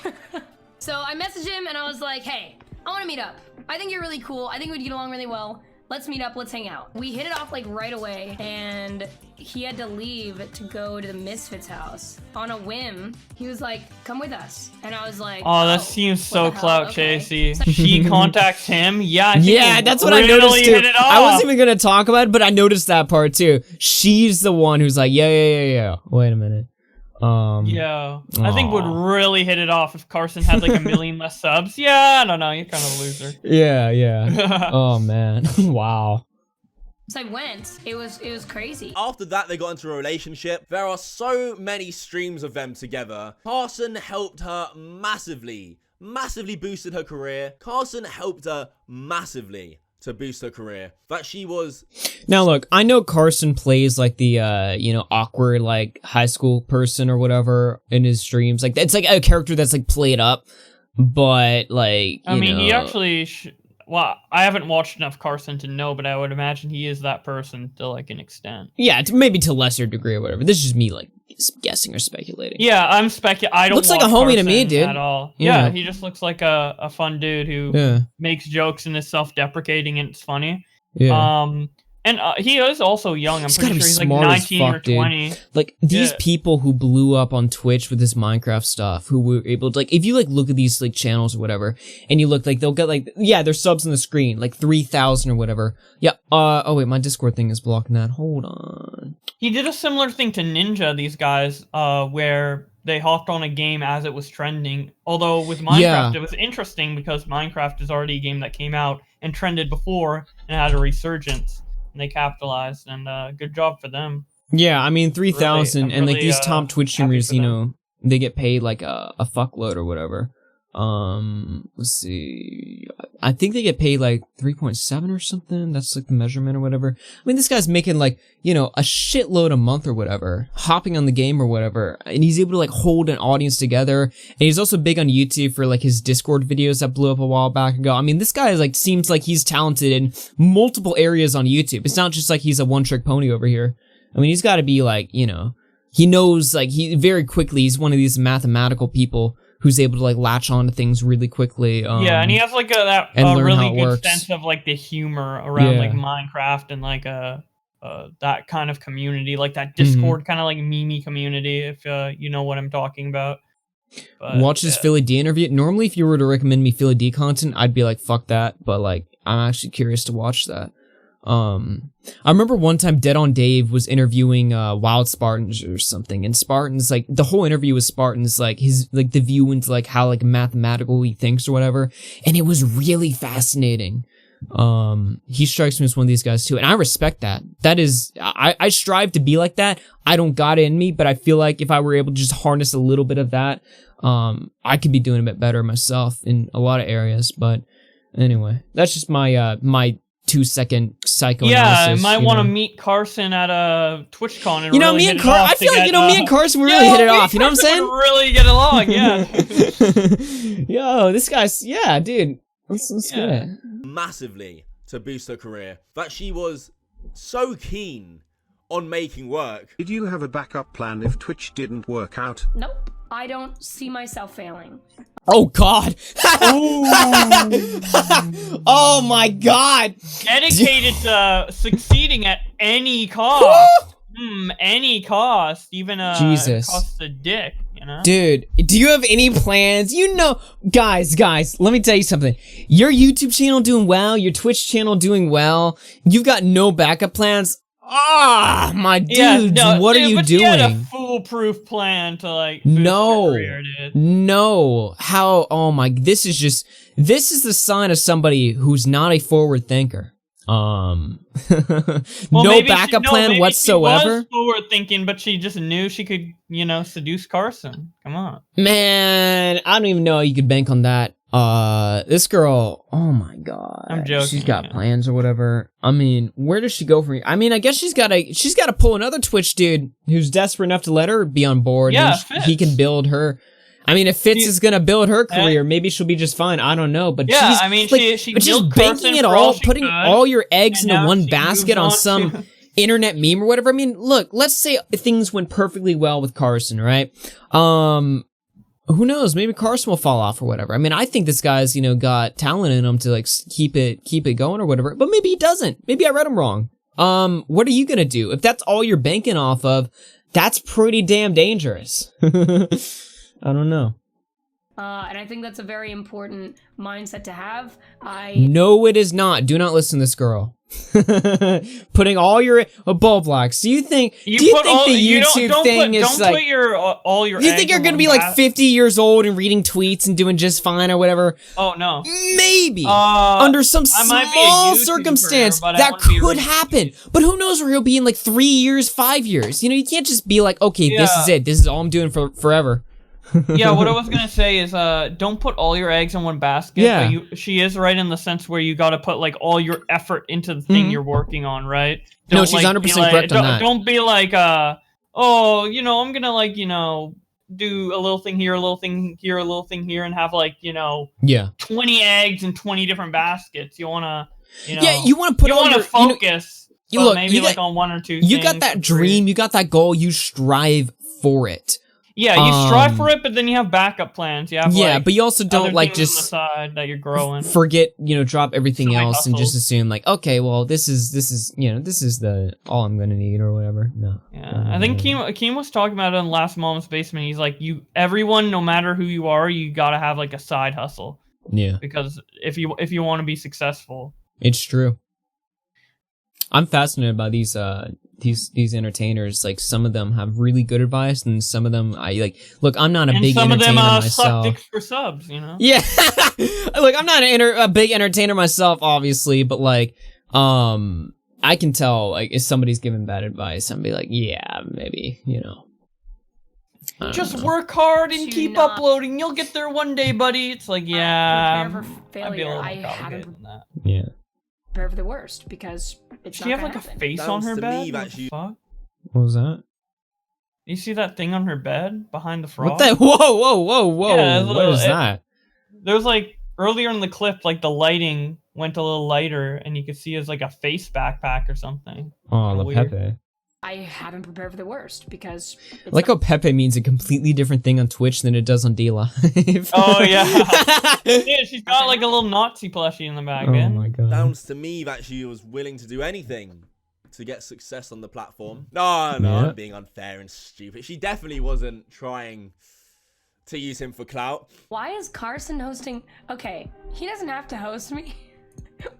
So I messaged him and I was like, hey, I want to meet up. I think you're really cool. I think we'd get along really well. Let's meet up, let's hang out. We hit it off like right away and he had to leave to go to the Misfits house. On a whim, he was like, come with us. And I was like, oh, that seems so clout chasey. She contacts him? Yeah, that's what I noticed too. I wasn't even gonna talk about it, but I noticed that part too. She's the one who's like, yeah. Wait a minute. Yeah, I think would really hit it off if Carson had like 1 million less subs. Yeah, I don't know, you're kind of a loser. Yeah. Oh man, wow. So I went. It was crazy. After that, they got into a relationship. There are so many streams of them together. Carson helped her massively boosted her career. Carson helped her massively to boost her career. That she was... Now look, I know Carson plays like the, awkward, like, high school person or whatever in his streams. Like, it's like a character that's, like, played up, but, like, I mean, he actually... Well, I haven't watched enough Carson to know, but I would imagine he is that person to, like, an extent. Yeah, maybe to a lesser degree or whatever. This is just me, like, guessing or speculating. Yeah, I'm speculating. I don't looks like a homie Carson to me, dude. At all. Yeah, he just looks like a fun dude who makes jokes and is self-deprecating and it's funny. Yeah. And he is also young. I'm pretty sure he's like 19 or 20. Dude. Like, these people who blew up on Twitch with this Minecraft stuff, who were able to, like, if you, like, look at these, like, channels or whatever, and you look, like, they'll get, like, yeah, their subs on the screen, like, 3,000 or whatever. Yeah, oh, wait, my Discord thing is blocking that. Hold on. He did a similar thing to Ninja, these guys, where they hopped on a game as it was trending. Although with Minecraft, it was interesting because Minecraft is already a game that came out and trended before and had a resurgence. And they capitalized, and good job for them. Yeah, I mean, 3,000, and like really, these top Twitch streamers, you know, they get paid like a fuckload or whatever. Let's see. I think they get paid like 3.7 or something. That's like the measurement or whatever. I mean, this guy's making like, you know, a shitload a month or whatever, hopping on the game or whatever. And he's able to like hold an audience together. And he's also big on YouTube for like his Discord videos that blew up a while back ago. I mean, this guy is like, seems like he's talented in multiple areas on YouTube. It's not just like he's a one-trick pony over here. I mean, he's got to be like, you know, he knows like he very quickly, he's one of these mathematical people who's able to like latch on to things really quickly. Yeah, and he has like a really good sense of like the humor around like Minecraft and like that kind of community, like that Discord kind of like meme community, if you know what I'm talking about. But, watch this Philly D interview. Normally, if you were to recommend me Philly D content, I'd be like, fuck that. But like, I'm actually curious to watch that. I remember one time Dead on Dave was interviewing Wild Spartans or something, and Spartans, like the whole interview with Spartans, like his like the view into like how like mathematical he thinks or whatever, and it was really fascinating. He strikes me as one of these guys too, and I respect that. That is, I strive to be like that. I don't got it in me, but I feel like if I were able to just harness a little bit of that, I could be doing a bit better myself in a lot of areas. But anyway, that's just my my 2-second psychoanalysis. Yeah, I might want to meet Carson at a TwitchCon. And you know, really me and Carson. I feel like me and Carson would really hit it off. You know what I'm saying? Really get along. Yeah. Yo, this guy's dude. Let's get it. Massively to boost her career. That she was so keen on making work. Did you have a backup plan if Twitch didn't work out? Nope. I don't see myself failing. Oh God! Oh my God! Dedicated to succeeding at any cost. Any cost, even Jesus. Cost a dick. You know? Dude, do you have any plans? You know, guys, let me tell you something. Your YouTube channel doing well, your Twitch channel doing well. You've got no backup plans. Ah, my dudes, what are you doing? You had a foolproof plan to like boost your career, dude. No. How? Oh my! This is the sign of somebody who's not a forward thinker. No backup plan whatsoever. She was forward thinking, but she just knew she could, you know, seduce Carson. Come on, man. I don't even know you could bank on that. This girl, oh my God. I'm joking. She's got plans or whatever. I mean, where does she go from here? I mean, I guess she's gotta pull another Twitch dude who's desperate enough to let her be on board. Yeah, and he can build her. I mean, if Fitz is gonna build her career, maybe she'll be just fine. I don't know, but yeah, I mean, she but just banking it all, putting all your eggs into one basket on some internet meme or whatever. I mean, look, let's say things went perfectly well with Carson, right? Who knows? Maybe Carson will fall off or whatever. I mean, I think this guy's, you know, got talent in him to like keep it going or whatever. But maybe he doesn't. Maybe I read him wrong. What are you gonna do if that's all you're banking off of? That's pretty damn dangerous. I don't know. And I think that's a very important mindset to have. No, it is not. Do not listen to this girl. Putting all your Bowblax. Do you think the YouTube thing is like? Don't put all your. You think you're gonna be like 50 years old and reading tweets and doing just fine or whatever? Oh no. Maybe under some small circumstance that could happen. But who knows where he'll be in like 3 years, 5 years? You know, you can't just be like, okay, this is it. This is all I'm doing for forever. Yeah, what I was gonna say is, don't put all your eggs in one basket. Yeah. But she is right in the sense where you gotta put like all your effort into the thing you're working on, right? No, she's 100% correct on that. Don't be like, oh, you know, I'm gonna like, you know, do a little thing here, a little thing here, a little thing here, and have like, you know, 20 eggs in 20 different baskets. You wanna, you know, you want to put all your focus. You know, look, maybe like on one or two. You got that dream, you got that goal, you strive for it. Yeah, you strive for it, but then you have backup plans. You have but you also don't like just on the side that you're growing. Forget, you know, drop everything else and just assume like, okay, well, this is you know, this is the all I'm gonna need or whatever. No. Yeah, I think Keem was talking about it in Last Mom's Basement. He's like, everyone, no matter who you are, you gotta have like a side hustle. Yeah. Because if you want to be successful, it's true. I'm fascinated by these these entertainers, like some of them have really good advice, and some of them I like. Look, I'm not a big some entertainer of them myself. suck dicks for subs, you know. Yeah, look, I'm not a big entertainer myself, obviously, but like, I can tell like if somebody's giving bad advice, I'm be like, yeah, maybe, you know. Just work hard and keep uploading. You'll get there one day, buddy. It's like, yeah, Prepare for failure. I haven't Yeah. prepared for the worst because it's Does she not have gonna like a happen. face on her bed? What the fuck? What was that? You see that thing on her bed behind the frog? What the? Whoa! Yeah, What is that? There was like earlier in the clip, like the lighting went a little lighter, and you could see it's like a face backpack or something. Oh, the Weird. Pepe. I haven't prepared for the worst because I like how Pepe means a completely different thing on Twitch than it does on D-Live. Oh yeah. Yeah, she's got like a little Nazi plushie in the bag, man. Oh my god. Sounds to me that she was willing to do anything to get success on the platform. No, I'm being unfair and stupid. She definitely wasn't trying to use him for clout. Why is Carson hosting? Okay, he doesn't have to host me.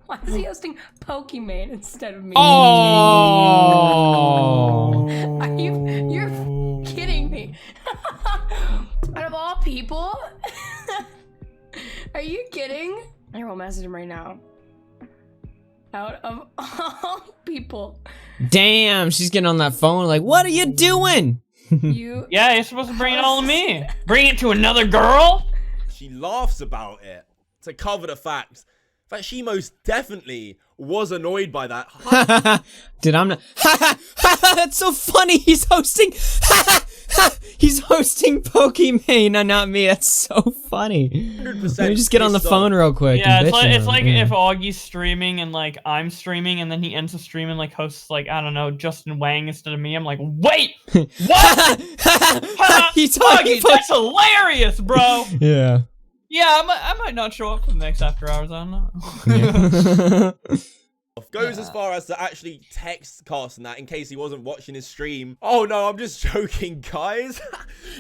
Why is he hosting Pokemon instead of me? Oh! You're kidding me. Out of all people? Are you kidding? I will message him right now. Out of all people. Damn, she's getting on that phone like, what are you doing? You Yeah, you're supposed to bring it all to me. Bring it to another girl? She laughs about it to cover the fact that she most definitely was annoyed by that. Dude, I'm not. That's so funny. He's hosting. He's hosting Pokemon, and not me. That's so funny. 100% Let me just get on the phone real quick. Yeah, and it's bitch like, at it's him. like Yeah. if Augie's streaming and like I'm streaming, and then he ends the stream and like hosts like, I don't know, Justin Wang instead of me. I'm like, wait, what? He's talking. Augie, that's hilarious, bro. Yeah. Yeah, I might not show up for the next After Hours. I don't know. Goes as far as to actually text Carson that in case he wasn't watching his stream. Oh no, I'm just joking, guys.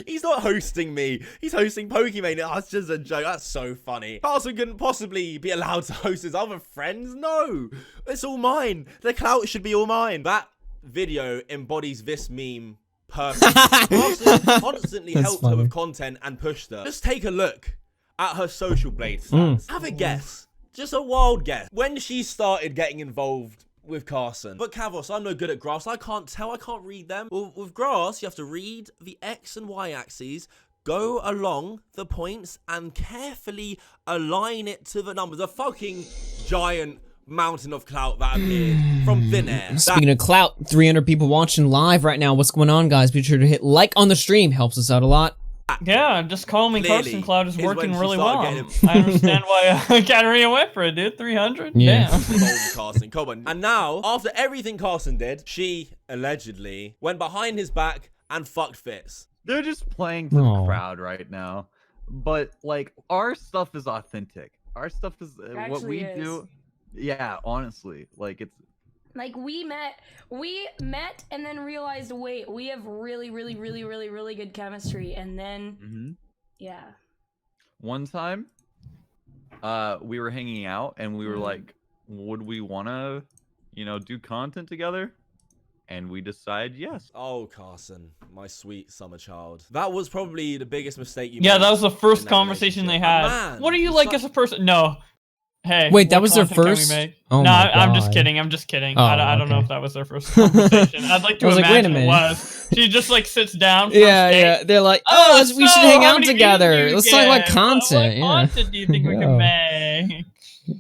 He's not hosting me. He's hosting Pokemon. Oh, it's just a joke. That's so funny. Carson couldn't possibly be allowed to host his other friends. No, it's all mine. The clout should be all mine. That video embodies this meme perfectly. Carson constantly helped her with content and pushed her. Just take a look at her social blade stats. Have a guess. Just a wild guess. When she started getting involved with Carson. But Kavos, I'm no good at graphs. I can't tell. I can't read them. Well, with graphs, you have to read the X and Y axes, go along the points, and carefully align it to the numbers. A fucking giant mountain of clout that appeared from thin air. Speaking of clout, 300 people watching live right now. What's going on, guys? Be sure to hit like on the stream. Helps us out a lot. Yeah, just CallMeCarson Cloud is working really well. I getting- understand why Katarina went for it, dude. 300? Yeah. Damn. Carson, come on. And now, after everything Carson did, she allegedly went behind his back and fucked Fitz. They're just playing to the crowd right now. But, like, our stuff is authentic. Our stuff is what we do. Yeah, honestly. Like, it's... Like we met and then realized, wait, we have really good chemistry, and then yeah. One time, we were hanging out and we were like, would we wanna, do content together? And we decided yes. Oh, Carson, my sweet summer child. That was probably the biggest mistake you made. Yeah, that was the first conversation they had. Man, what are you like as a person? No. Hey, Wait, that what was their content can we first? make? Oh no, my I'm just God. kidding. I'm just kidding. Oh, I don't know okay. if that was their first conversation. I'd like to I was like, wait a imagine it minute. was. She just like sits down. First Yeah, date. yeah. They're like, Oh, we should hang how out many together. views do you Let's talk about get? content. What content do you think we Yeah. can make?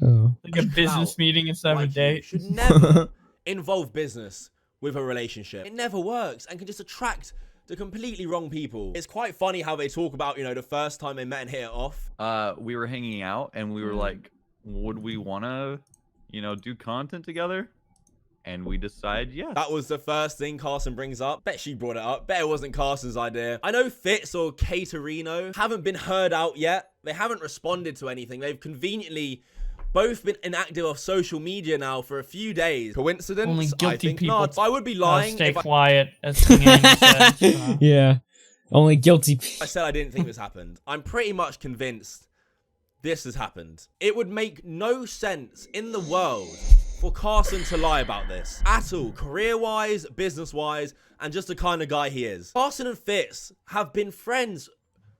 Oh. Like a business meeting instead of a date. should never involve business with a relationship. It never works and can just attract the completely wrong people. It's quite funny how they talk about, the first time they met and hit it off. We were hanging out and we were like, would we wanna, do content together? And we decided yes. That was the first thing Carson brings up. Bet she brought it up. Bet it wasn't Carson's idea. I know Fitz or Caterino haven't been heard out yet. They haven't responded to anything. They've conveniently both been inactive off social media now for a few days. Coincidence? Only I guilty think people. not. I would be lying Stay if quiet, as King Andy says. Yeah. Only guilty I said I didn't think this happened. I'm pretty much convinced this has happened. It would make no sense in the world for Carson to lie about this. At all. Career-wise, business-wise, and just the kind of guy he is. Carson and Fitz have been friends,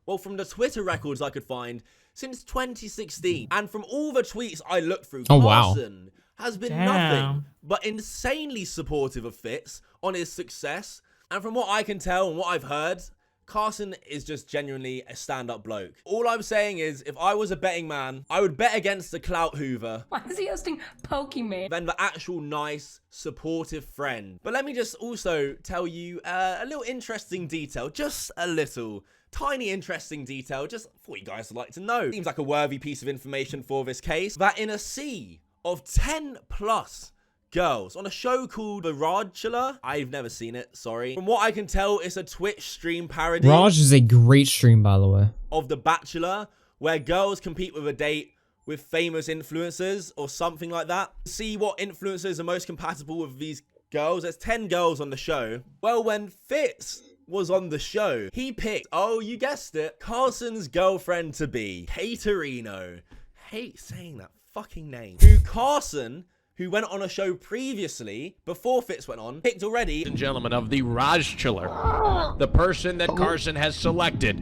well, from the Twitter records I could find, since 2016. And from all the tweets I looked through, Carson has been nothing but insanely supportive of Fitz on his success. And from what I can tell and what I've heard, Carson is just genuinely a stand-up bloke. All I'm saying is, if I was a betting man, I would bet against the clout hoover. Why is he hosting Pokemon? Than the actual nice, supportive friend. But let me just also tell you a little interesting detail. Just a little, tiny interesting detail. Just thought you guys would like to know. Seems like a worthy piece of information for this case. That in a sea of 10 plus girls on a show called The Bachelor. I've never seen it, sorry. From what I can tell, it's a Twitch stream parody. Raj is a great stream, by the way. Of The Bachelor, where girls compete with a date with famous influencers or something like that. See what influencers are most compatible with these girls. There's 10 girls on the show. Well, when Fitz was on the show, he picked, oh, you guessed it, Carson's girlfriend to be, Caterino. Hate saying that fucking name. Who Carson, who went on a show previously, before Fitz went on, picked already. Ladies and gentlemen of the Rajchiller, the person that Carson has selected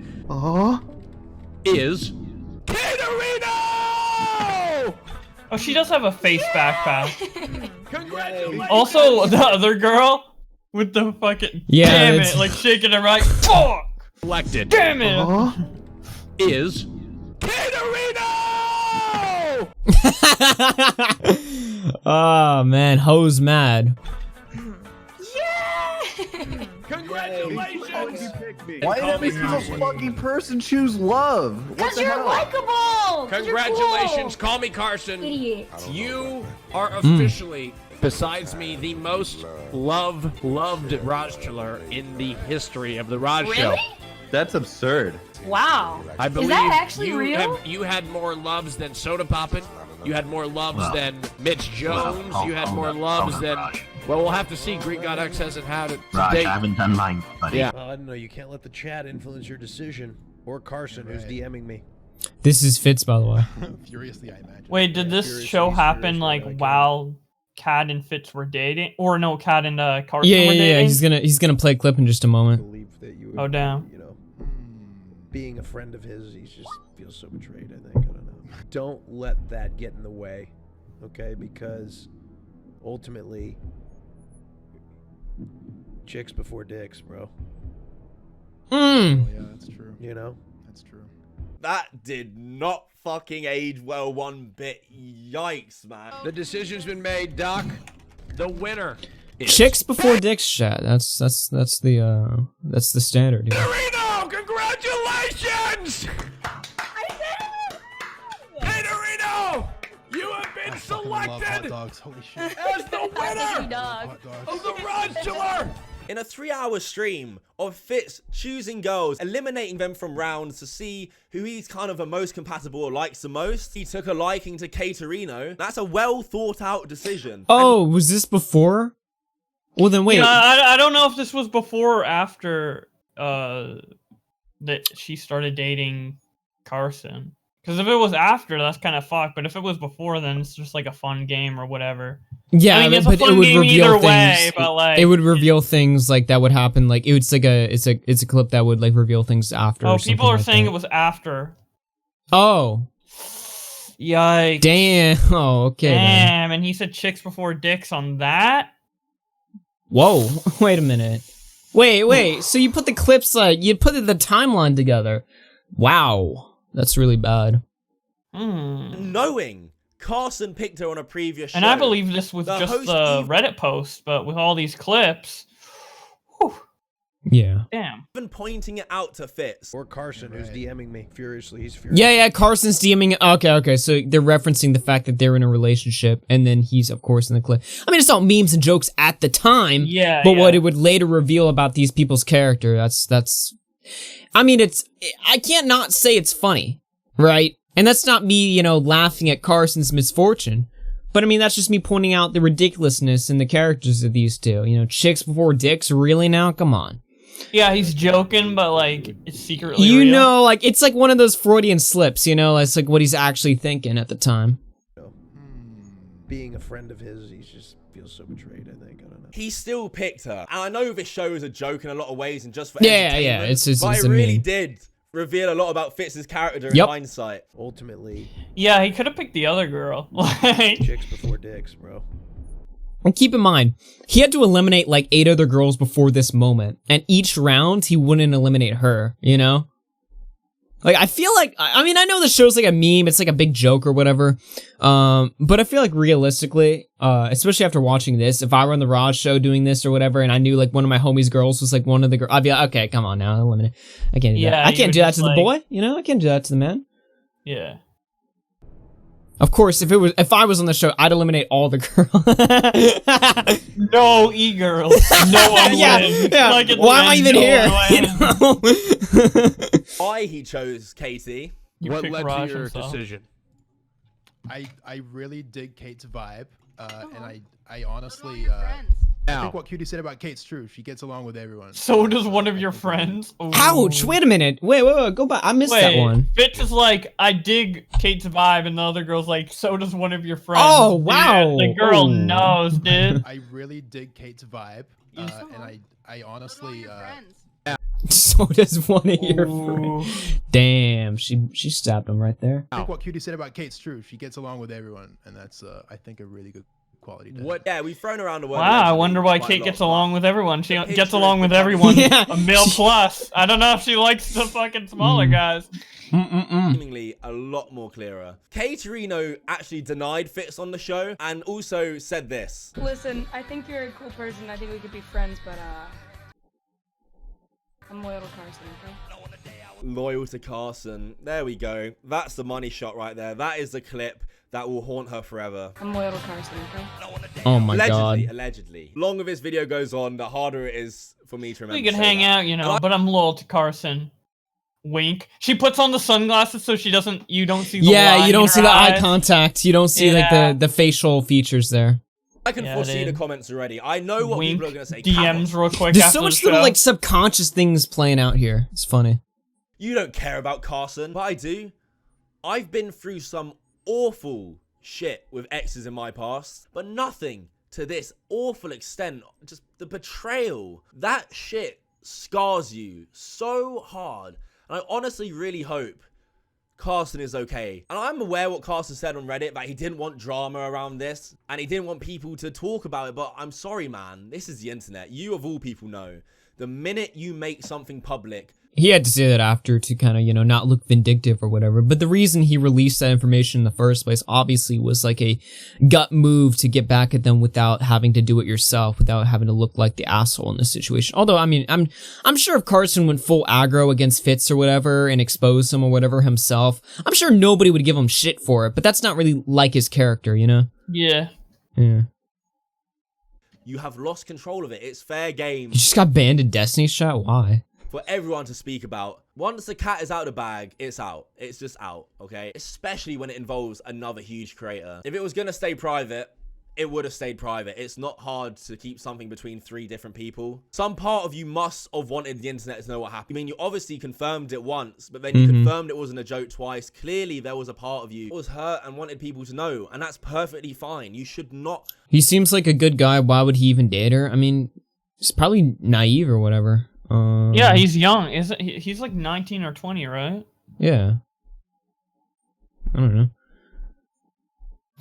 is Caterino! Oh, she does have a face backpack. Congratulations! Also, the other girl with the fucking damn it, like shaking her right. Fuck! Selected. Damn it! Is Caterino! Oh man, Ho's mad. Congratulations! Why did every single fucking person choose love? Because you're likable! Congratulations, Call Me Carson. Idiot. You are officially, besides me, the most loved Rajchiller in the history of the Raj Show. Really? That's absurd. Wow. I believe Is that actually real? You had more loves than Soda Poppin'. You had more loves than Mitch Jones. You had more loves than... Well, we'll have to see. Greek God X hasn't had it to date. I haven't done mine, buddy. Yeah. I don't know. You can't let the chat influence your decision. Or Carson, who's DMing me. This is Fitz, by the way. Furiously, I imagine. Wait, did this show happen like while Kat and Fitz were dating? Or no, Kat and Carson were dating? Yeah. He's gonna play a clip in just a moment. Oh damn. You know, being a friend of his, he just feels so betrayed. I think. I don't know. Don't let that get in the way, okay? Because ultimately, chicks before dicks, bro. Oh, yeah, that's true. You know? That's true. That did not fucking age well one bit. Yikes, man. The decision's been made, Doc. The winner is... Chicks before dicks, chat. That's the standard. Yeah. Caterino, congratulations! Caterino, you have been selected Holy shit. as the winner of the Rajchiller. In a 3-hour stream of Fitz choosing girls, eliminating them from rounds to see who he's kind of the most compatible or likes the most, he took a liking to Caterino. That's a well thought out decision. Oh, was this before? Well, then wait. Yeah, I don't know if this was before or after that she started dating Carson. Because if it was after, that's kind of fucked. But if it was before, then it's just like a fun game or whatever. Yeah, I mean, it's but a fun it would game reveal either things. way, but like it would reveal things like that would happen. Like it's a clip that would like reveal things after. Oh, or people are like saying that. it was after. Oh. Yikes. Damn. Oh, okay. Damn, Then. and he said chicks before dicks on that? Whoa. Wait a minute. Wait. So you put the clips you put the timeline together. Wow. That's really bad. Knowing Carson picked her on a previous show. And I believe this was just the Reddit post, but with all these clips. Whew. Yeah. Damn. Even pointing it out to Fitz. Or Carson, who's DMing me furiously. He's furious. Yeah, Carson's DMing. Okay. So they're referencing the fact that they're in a relationship, and then he's, of course, in the clip. I mean, it's all memes and jokes at the time. Yeah. But what it would later reveal about these people's character, that's. I mean, I can't not say it's funny, right? And that's not me, laughing at Carson's misfortune. But I mean, that's just me pointing out the ridiculousness in the characters of these two. Chicks before dicks, really now? Come on. Yeah, he's joking, but like, it's secretly real. It's like one of those Freudian slips, it's like what he's actually thinking at the time. being a friend of his, he just feels so betrayed, I think. I don't know. He still picked her. And I know this show is a joke in a lot of ways and just for Yeah, entertainment, it's but a it really meme. did reveal a lot about Fitz's character in Yep. hindsight. Ultimately, Yeah, he could have picked the other girl. Like, chicks before dicks, bro. And keep in mind, he had to eliminate like 8 other girls before this moment, and each round he wouldn't eliminate her, you know? Like, I feel like, I mean, I know the show's like a meme, it's like a big joke or whatever, but I feel like realistically, especially after watching this, if I were on the Raj show doing this or whatever, and I knew like one of my homies' girls was like one of the girls, I'd be like, okay, come on now, eliminate. I can't do that. I can't do that to the boy, you know? I can't do that to the man. yeah. Of course, if I was on the show, I'd eliminate all the girls. No e-girls. No one wins. Yeah. Like, Why am I even here? You know? Why he chose Katie? What led Raj to your himself. decision? I really dig Kate's vibe, and I honestly I think what Cutie said about Kate's true. She gets along with everyone. So does one of your friends. Ooh. Ouch! Wait a minute. Wait, go back. I missed that one. Fitz is like, I dig Kate's vibe, and the other girl's like, so does one of your friends. Oh, Dude, wow. the girl Ooh. knows, dude. I really dig Kate's vibe, and I honestly. So does one of your friends. Damn, she stabbed him right there. I think what Cutie said about Kate's true. She gets along with everyone, and that's I think a really good quality. What? Yeah, we've thrown around the word. Wow, I wonder why quite a Kate lot, gets but along with everyone. She picture gets along with everyone. A male plus. I don't know if she likes the fucking smaller guys. Seemingly a lot more clearer. Kate Reno actually denied Fitz on the show and also said this. Listen, I think you're a cool person. I think we could be friends, but I'm loyal to Carson, okay? Loyal to Carson. There we go. That's the money shot right there. That is the clip that will haunt her forever. I'm loyal to Carson, okay? Oh my god. Allegedly. The longer this video goes on, the harder it is for me to remember. We could to say hang that. out, you know, but I'm loyal to Carson. Wink. She puts on the sunglasses so you don't see the line you don't in see her the eye eyes. contact. You don't see like the facial features there. I can foresee the comments already. I know what Wink. people are going to say. DMs real quick. There's after so the much little show. like subconscious things playing out here. It's funny. You don't care about Carson, but I do. I've been through some awful shit with exes in my past, but nothing to this awful extent. Just the betrayal. That shit scars you so hard. And I honestly really hope Carson is okay. And I'm aware what Carson said on Reddit, that he didn't want drama around this, and he didn't want people to talk about it, but I'm sorry, man. This is the internet. You of all people know. The minute you make something public, He had to say that after to kind of, you know, not look vindictive or whatever. But the reason he released that information in the first place obviously was like a gut move to get back at them without having to do it yourself, without having to look like the asshole in this situation. Although, I mean, I'm sure if Carson went full aggro against Fitz or whatever and exposed him or whatever himself, I'm sure nobody would give him shit for it. But that's not really like his character, you know? Yeah. Yeah. you have lost control of it. It's fair game. You just got banned in Destiny's chat? Why? For everyone to speak about. Once the cat is out of the bag, it's out. It's just out, okay? Especially when it involves another huge creator. If it was gonna stay private, it would have stayed private. It's not hard to keep something between 3 different people. Some part of you must have wanted the internet to know what happened. I mean, you obviously confirmed it once, but then you confirmed it wasn't a joke twice. Clearly, there was a part of you that was hurt and wanted people to know, and that's perfectly fine. You should not... He seems like a good guy. Why would he even date her? I mean, he's probably naive or whatever. Yeah, he's young. Isn't he? He's like 19 or 20, right? Yeah. I don't know.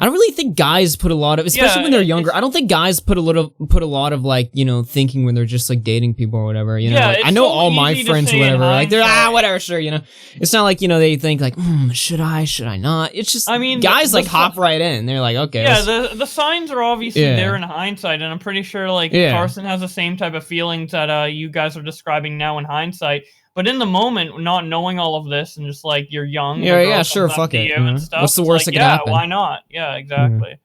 I don't really think guys put a lot of, especially when they're younger. I don't think guys put a lot of like, you know, thinking when they're just like dating people or whatever. You know, like, I know so all my easy to friends or say in whatever, like they're hindsight. whatever, sure, you know. It's not like, you know, they think like, should I not? It's just, I mean, guys the like hop right in. They're like, okay. Yeah, let's- the signs are obviously Yeah. there in hindsight, and I'm pretty sure like Yeah. Carson has the same type of feelings that you guys are describing now in hindsight. But in the moment, not knowing all of this and just like you're young, Yeah, the girl yeah, sure, comes up fuck to it, you you know? and stuff, What's the it's worst like, that could yeah, happen? why not? Yeah, exactly.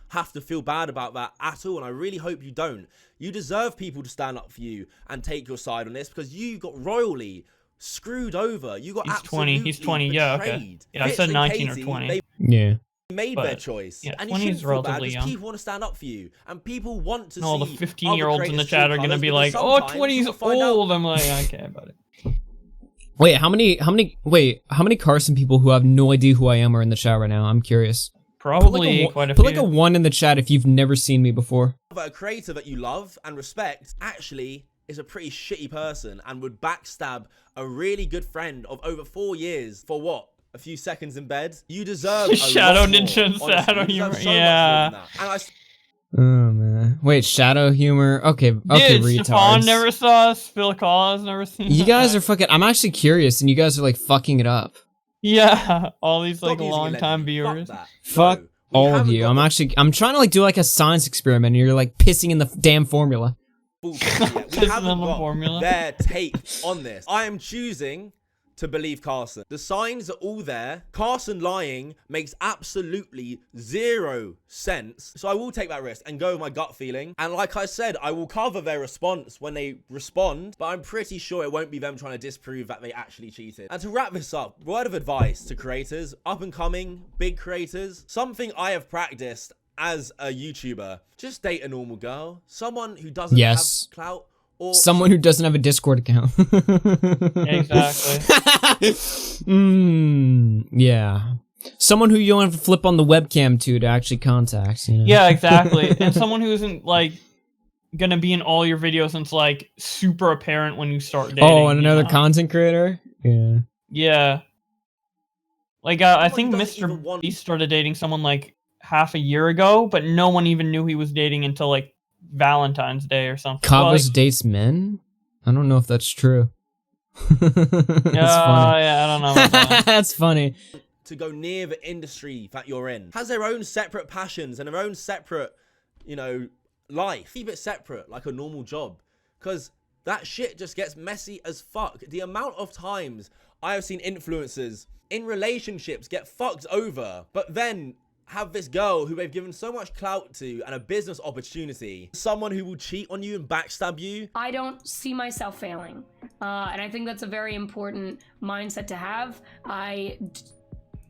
have to feel bad about that at all, and I really hope you don't. You deserve people to stand up for you and take your side on this, because you got royally screwed over. You got He's 20. He's 20. Yeah, okay. betrayed. Yeah, I Fitz said and 19 or Katie, 20. They Yeah. made But, their choice, yeah, and 20 you is shouldn't feel bad relatively because young. people want to stand up for you, and people want to And all the see 15-year-olds in the other chat are creators' gonna be true like, colours, "Oh, because 20's sometimes you'll find out- old." I'm like, okay, buddy. Wait, how many Carson people who have no idea who I am are in the chat right now? I'm curious. Probably quite a few. Put like a 1 in the chat if you've never seen me before. A creator that you love and respect actually is a pretty shitty person and would backstab a really good friend of over 4 years for what? A few seconds in bed? You deserve a Shadow lot more, Ninja and honestly. Shadow You deserve Humor, so much more yeah. than that. And Oh man. Wait, shadow humor. Okay, okay, Dude, Stefan retards. never saw us. Phil Collins never seen You us. guys are fucking. I'm actually curious, and you guys are like fucking it up. Yeah, all these like using it, long time Fuck viewers. that. Fuck all of you. I'm trying to like do like a science experiment, and you're like pissing in the damn formula. Bullshit yet. We Pissing haven't on the got formula. their take on this. I am choosing to believe Carson. The signs are all there. Carson lying makes absolutely 0 sense. So I will take that risk and go with my gut feeling. And like I said, I will cover their response when they respond, but I'm pretty sure it won't be them trying to disprove that they actually cheated. And to wrap this up, word of advice to creators, up and coming, big creators, something I have practiced as a YouTuber: just date a normal girl, someone who doesn't have clout, or someone who doesn't have a Discord account. Exactly. Yeah. Someone who you don't have to flip on the webcam to actually contact. You know? Yeah, exactly. And someone who isn't like gonna be in all your videos and it's like super apparent when you start dating. Oh, and another content creator. Yeah. Yeah. Like I think Mr. Beast started dating someone like half a year ago, but no one even knew he was dating until like Valentine's Day or something. Kavas dates men? I don't know if that's true. That's funny. Yeah, I don't know about that. That's funny. to go near the industry that you're in, has their own separate passions and their own separate, you know, life. Keep it separate like a normal job, because that shit just gets messy as fuck. The amount of times I have seen influencers in relationships get fucked over, but then have this girl who they've given so much clout to and a business opportunity, someone who will cheat on you and backstab you. I don't see myself failing. And I think that's a very important mindset to have.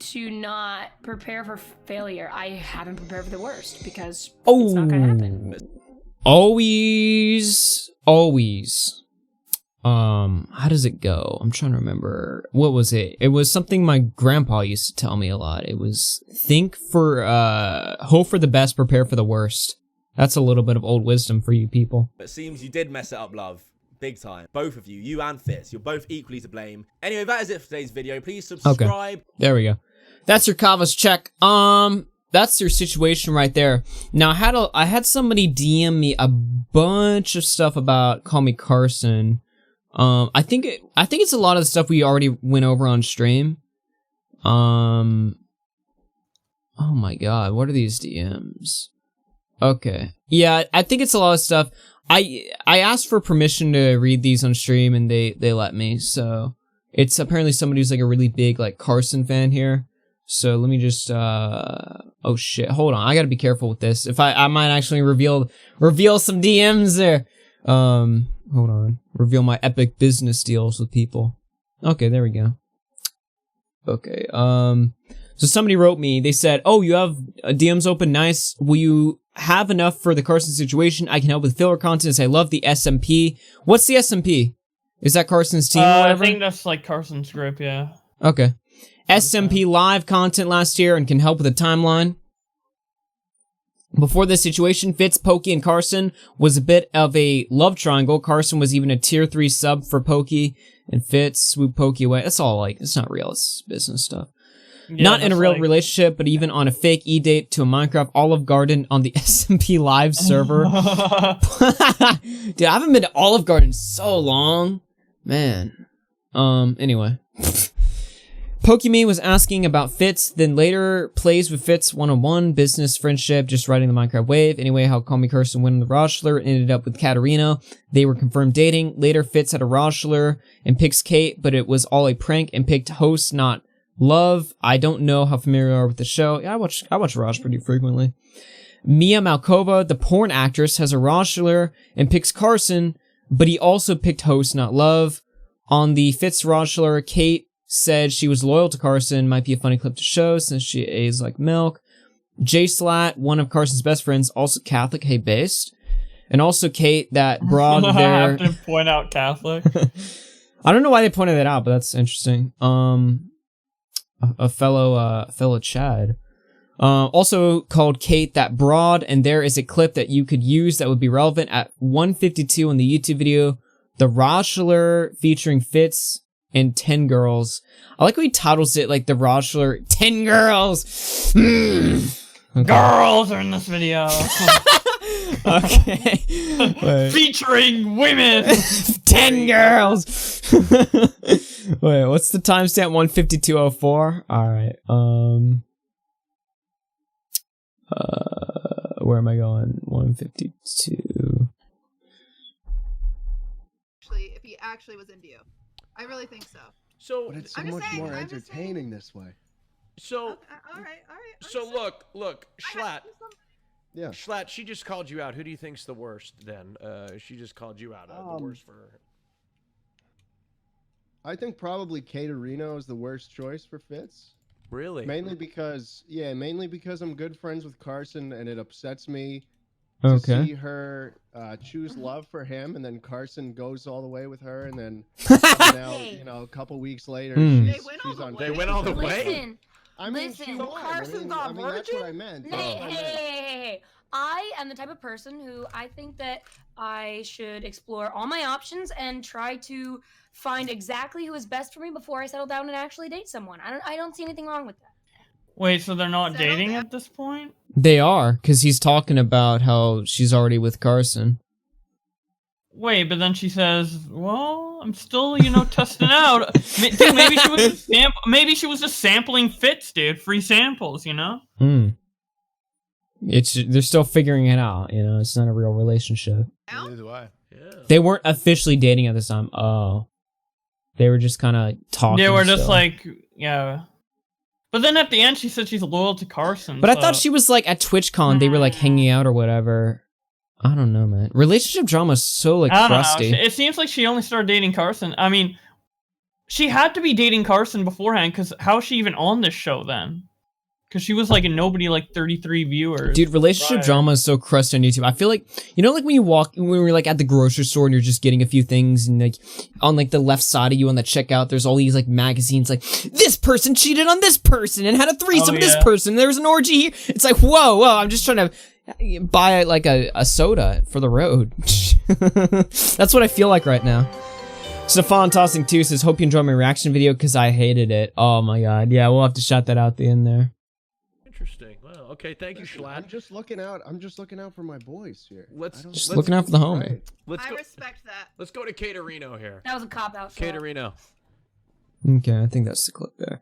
To not prepare for failure. I haven't prepared for the worst because it's not gonna happen. Always. How does it go? I'm trying to remember. What was it? It was something my grandpa used to tell me a lot. It was hope for the best, prepare for the worst. That's a little bit of old wisdom for you people. It seems you did mess it up, love. Big time. Both of you, you and Fitz, you're both equally to blame. Anyway, that is it for today's video. Please subscribe. Okay. There we go. That's your Kavas check. That's your situation right there. Now, I had somebody DM me a bunch of stuff about CallMeCarson. I think it's a lot of the stuff we already went over on stream. Oh my god, what are these DMs? Okay. Yeah, I think it's a lot of stuff. I asked for permission to read these on stream and they let me, so it's apparently somebody who's like a really big like Carson fan here. So let me just oh shit, hold on. I gotta be careful with this. If I might actually reveal some DMs there. Hold on. Reveal my epic business deals with people. Okay, there we go. Okay, so somebody wrote me, they said, oh, you have DMs open, nice. Will you have enough for the Carson situation? I can help with filler content. I love the SMP. What's the SMP? Is that Carson's team or whatever? I think that's like Carson's group, yeah. Okay. SMP live content last year and can help with the timeline. Before this situation, Fitz, Pokey, and Carson was a bit of a love triangle. Carson was even a tier 3 sub for Pokey, and Fitz swooped Pokey away. That's all like, it's not real, it's business stuff. Yeah, not in a real relationship, but even on a fake e-date to a Minecraft Olive Garden on the SMP live server. Dude, I haven't been to Olive Garden in so long. Man. Anyway. Pokemon was asking about Fitz, then later plays with Fitz one-on-one, business, friendship, just riding the Minecraft wave. Anyway, how CallMeCarson went on the Roshler, ended up with Katarina. They were confirmed dating. Later, Fitz had a Roshler and picks Kate, but it was all a prank and picked host, not love. I don't know how familiar you are with the show. Yeah, I watch Rosh pretty frequently. Mia Malkova, the porn actress, has a Roshler and picks Carson, but he also picked host, not love. On the Fitz Roshler, Kate said she was loyal to Carson. Might be a funny clip to show since she aged like milk. J Slat, one of Carson's best friends, also Catholic, hey based. And also Kate, that broad there. I have to point out Catholic. I don't know why they pointed that out, but that's interesting. A fellow Chad. Also called Kate That Broad, and there is a clip that you could use that would be relevant at 152 on the YouTube video. The Roshler featuring Fitz and 10 girls. I like how he titles it like the Roshler 10 girls. Okay. Girls are in this video. Okay. Featuring women. 10 girls. Wait, what's the timestamp? 152:04. All right. Where am I going? 152. If he actually was into you, I really think so. So But it's so much more entertaining this way. So, all right. So look, Schlatt. Yeah. Schlatt, she just called you out. Who do you think's the worst then? She just called you out. The worst for her. I think probably Caterino is the worst choice for Fitz. Really? Mainly because I'm good friends with Carson, and it upsets me to see her choose love for him, and then Carson goes all the way with her, and then now, a couple weeks later, she's on. They went all the way. Listen, I mean, listen. she won. Carson got virgin. That's what I meant. Hey. I am the type of person who I think that I should explore all my options and try to find exactly who is best for me before I settle down and actually date someone. I don't see anything wrong with that. Wait, so they're not dating at this point? They are, because he's talking about how she's already with Carson. Wait, but then she says, "Well, I'm still, testing out." Dude, maybe she was just sampling Fitz, dude. Free samples, They're still figuring it out, it's not a real relationship. Neither do I. Yeah. They weren't officially dating at this time. Oh. They were just kind of talking. They were just still. yeah. But then at the end, she said she's loyal to Carson. But I thought she was like at TwitchCon, they were like hanging out or whatever. I don't know, man. Relationship drama is so like I don't crusty. know. It seems like she only started dating Carson. I mean, she had to be dating Carson beforehand, because how is she even on this show then? Because she was like a nobody, like 33 viewers. Dude, relationship drama is so crusty on YouTube. I feel like, like when we're like at the grocery store and you're just getting a few things, and like on like the left side of you on the checkout, there's all these like magazines like, this person cheated on this person and had a threesome with this person. There's an orgy here. It's like, whoa, I'm just trying to buy like a soda for the road. That's what I feel like right now. Stefan Tossing 2 says, hope you enjoyed my reaction video because I hated it. Oh my god. Yeah, we'll have to shout that out at the end there. Interesting. Well, okay, thank you, Schlatt. I'm just looking out for my boys here. Let's looking out for the homie. I respect that. Let's go to Caterino here. That was a cop-out. Caterino. Okay, I think that's the clip there.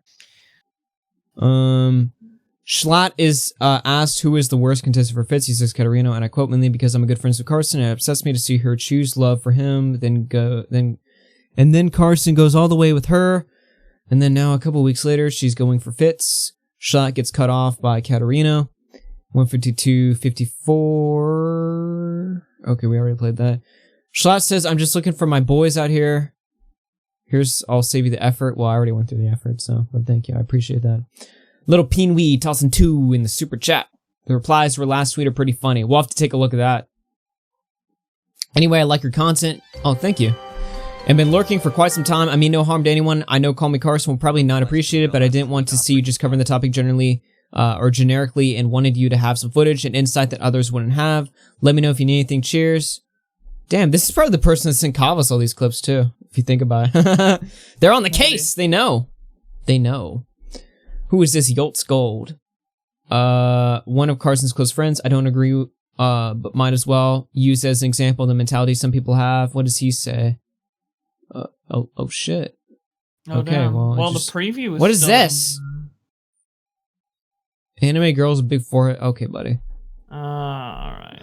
Schlatt is asked who is the worst contestant for Fitz. He says Caterino, and I quote, mainly because I'm a good friend with Carson, and it upsets me to see her choose love for him, and then Carson goes all the way with her, and then now a couple weeks later, she's going for Fitz. Schlatt gets cut off by Caterino. 152.54. Okay, we already played that. Schlatt says, I'm just looking for my boys out here. I'll save you the effort. Well, I already went through the effort, but thank you. I appreciate that. Little Peenwee tossing 2 in the super chat. The replies to her last tweet are pretty funny. We'll have to take a look at that. Anyway, I like your content. Oh, thank you. And been lurking for quite some time. I mean no harm to anyone. I know CallMeCarson will probably not appreciate it, but I didn't want to see you just covering the topic generally or generically, and wanted you to have some footage and insight that others wouldn't have. Let me know if you need anything. Cheers. Damn, this is probably the person that sent Kavas all these clips too, if you think about it. They're on the case. They know. Who is this Yoltz Gold? One of Carson's close friends. I don't agree, but might as well use as an example the mentality some people have. What does he say? Oh shit. Oh, okay, damn. well, the preview was what is still this? Anime girls with big forehead. Okay, buddy. Alright.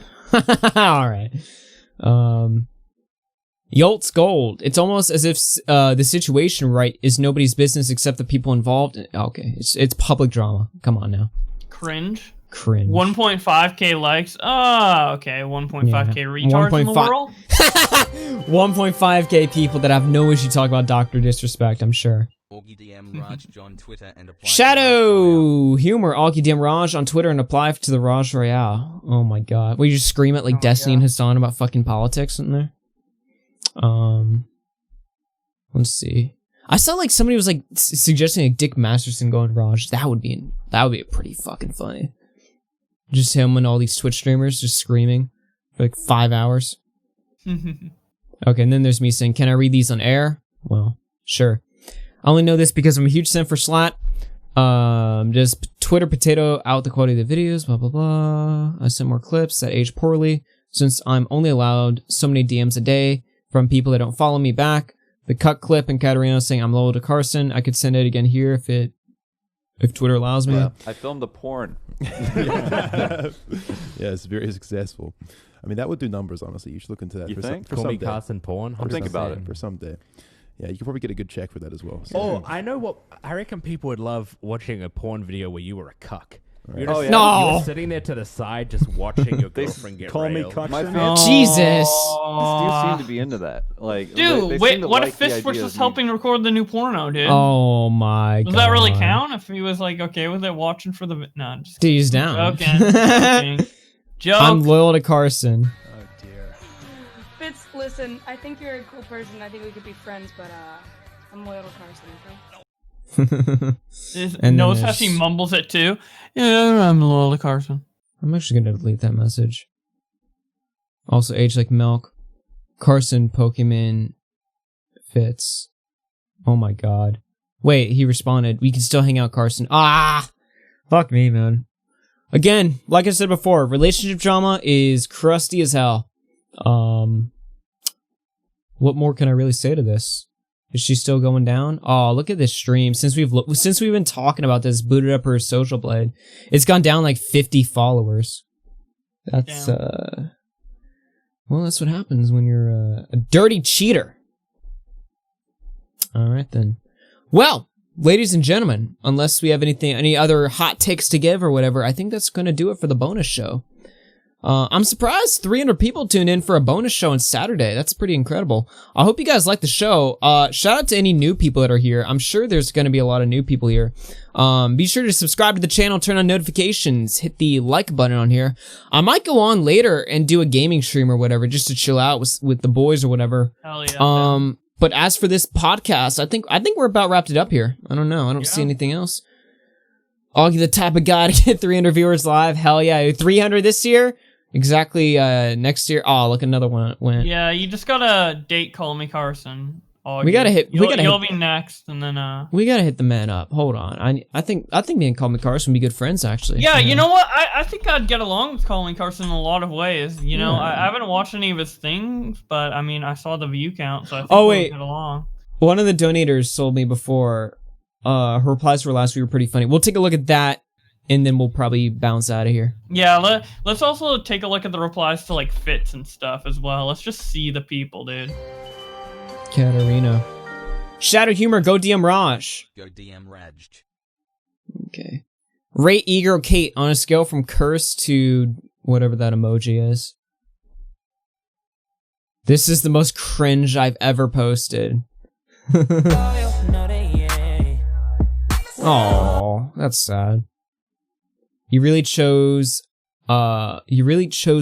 Alright. Yoltz Gold. It's almost as if the situation is nobody's business except the people involved. Okay, it's public drama. Come on now. Cringe. 1.5k likes. Oh, okay. 1.5k retards in the world. 1.5k people that have no issue talking about Dr. Disrespect, I'm sure. Shadow Humor, AugieDM Raj on Twitter and apply to the Raj Royale. Oh my god. We just scream at like Destiny and Hassan about fucking politics in there. Let's see. I saw like somebody was like suggesting like Dick Masterson going Raj. That would be pretty fucking funny. Just him and all these Twitch streamers just screaming for like 5 hours. Okay, and then there's me saying, can I read these on air? Well, sure. I only know this because I'm a huge fan for Slat. Just Twitter potato out the quality of the videos, blah, blah, blah. I sent more clips that age poorly since I'm only allowed so many DMs a day from people that don't follow me back. The cut clip and Katarina saying I'm loyal to Carson. I could send it again here if Twitter allows me. Yeah, I filmed the porn. Yeah, it's very successful. I mean, that would do numbers, honestly. You should look into that. You think? For some day. CallMeCarson porn? I'll think about it. For some day. Yeah, you could probably get a good check for that as well. So. Oh, I know what. I reckon people would love watching a porn video where you were a cuck. Right. You're just, No. You're sitting there to the side just watching your girlfriend get railed. Jesus. Dudes seem to be into that. Like, Dude, they wait, seem to what like if the Fist was idea just of helping record the new porno, dude? Oh my god. Does that really count if he was like okay with it watching for the... No, just Dude, he's down. joking. Joke. I'm loyal to Carson. Fitz, listen, I think you're a cool person. I think we could be friends, but I'm loyal to Carson, okay? And Knows then how she mumbles it too. Yeah, I'm loyal to Carson. I'm actually gonna delete that message. Also, age like milk. Carson, Pokemon, Fitz. Oh my god. Wait, he responded. We can still hang out, Carson. Ah! Fuck me, man. Again, like I said before, relationship drama is crusty as hell. What more can I really say to this? Is she still going down? Oh, look at this stream. Since we've been talking about this, booted up her social blade. It's gone down like 50 followers. That's well, that's what happens when you're a dirty cheater. All right then. Well, ladies and gentlemen, unless we have any other hot takes to give or whatever, I think that's going to do it for the bonus show. I'm surprised 300 people tuned in for a bonus show on Saturday. That's pretty incredible. I hope you guys like the show. Shout out to any new people that are here. I'm sure there's going to be a lot of new people here. Be sure to subscribe to the channel, turn on notifications, hit the like button on here. I might go on later and do a gaming stream or whatever, just to chill out with the boys or whatever. Hell yeah. But as for this podcast, I think we're about wrapped it up here. I don't know. I don't see anything else. Augie, the type of guy to get 300 viewers live. Hell yeah. 300 this year? Exactly next year. Oh, look, another one went. Yeah, you just gotta date CallMeCarson. We gotta hit. You'll be next, and then we gotta hit the man up. Hold on. I think me and CallMeCarson would be good friends actually. Yeah, you know what? I think I'd get along with CallMeCarson in a lot of ways. You know, I haven't watched any of his things, but I mean, I saw the view count, so I think we'll get along. One of the donators told me before. Her replies for last week were pretty funny. We'll take a look at that. And then we'll probably bounce out of here. Yeah, let's also take a look at the replies to like Fits and stuff as well. Let's just see the people, dude. Katarina. Shadow Humor, go DM Raj. Go DM Raj. Okay. Rate Eager Kate on a scale from curse to whatever that emoji is. This is the most cringe I've ever posted. Oh, that's sad. You really chose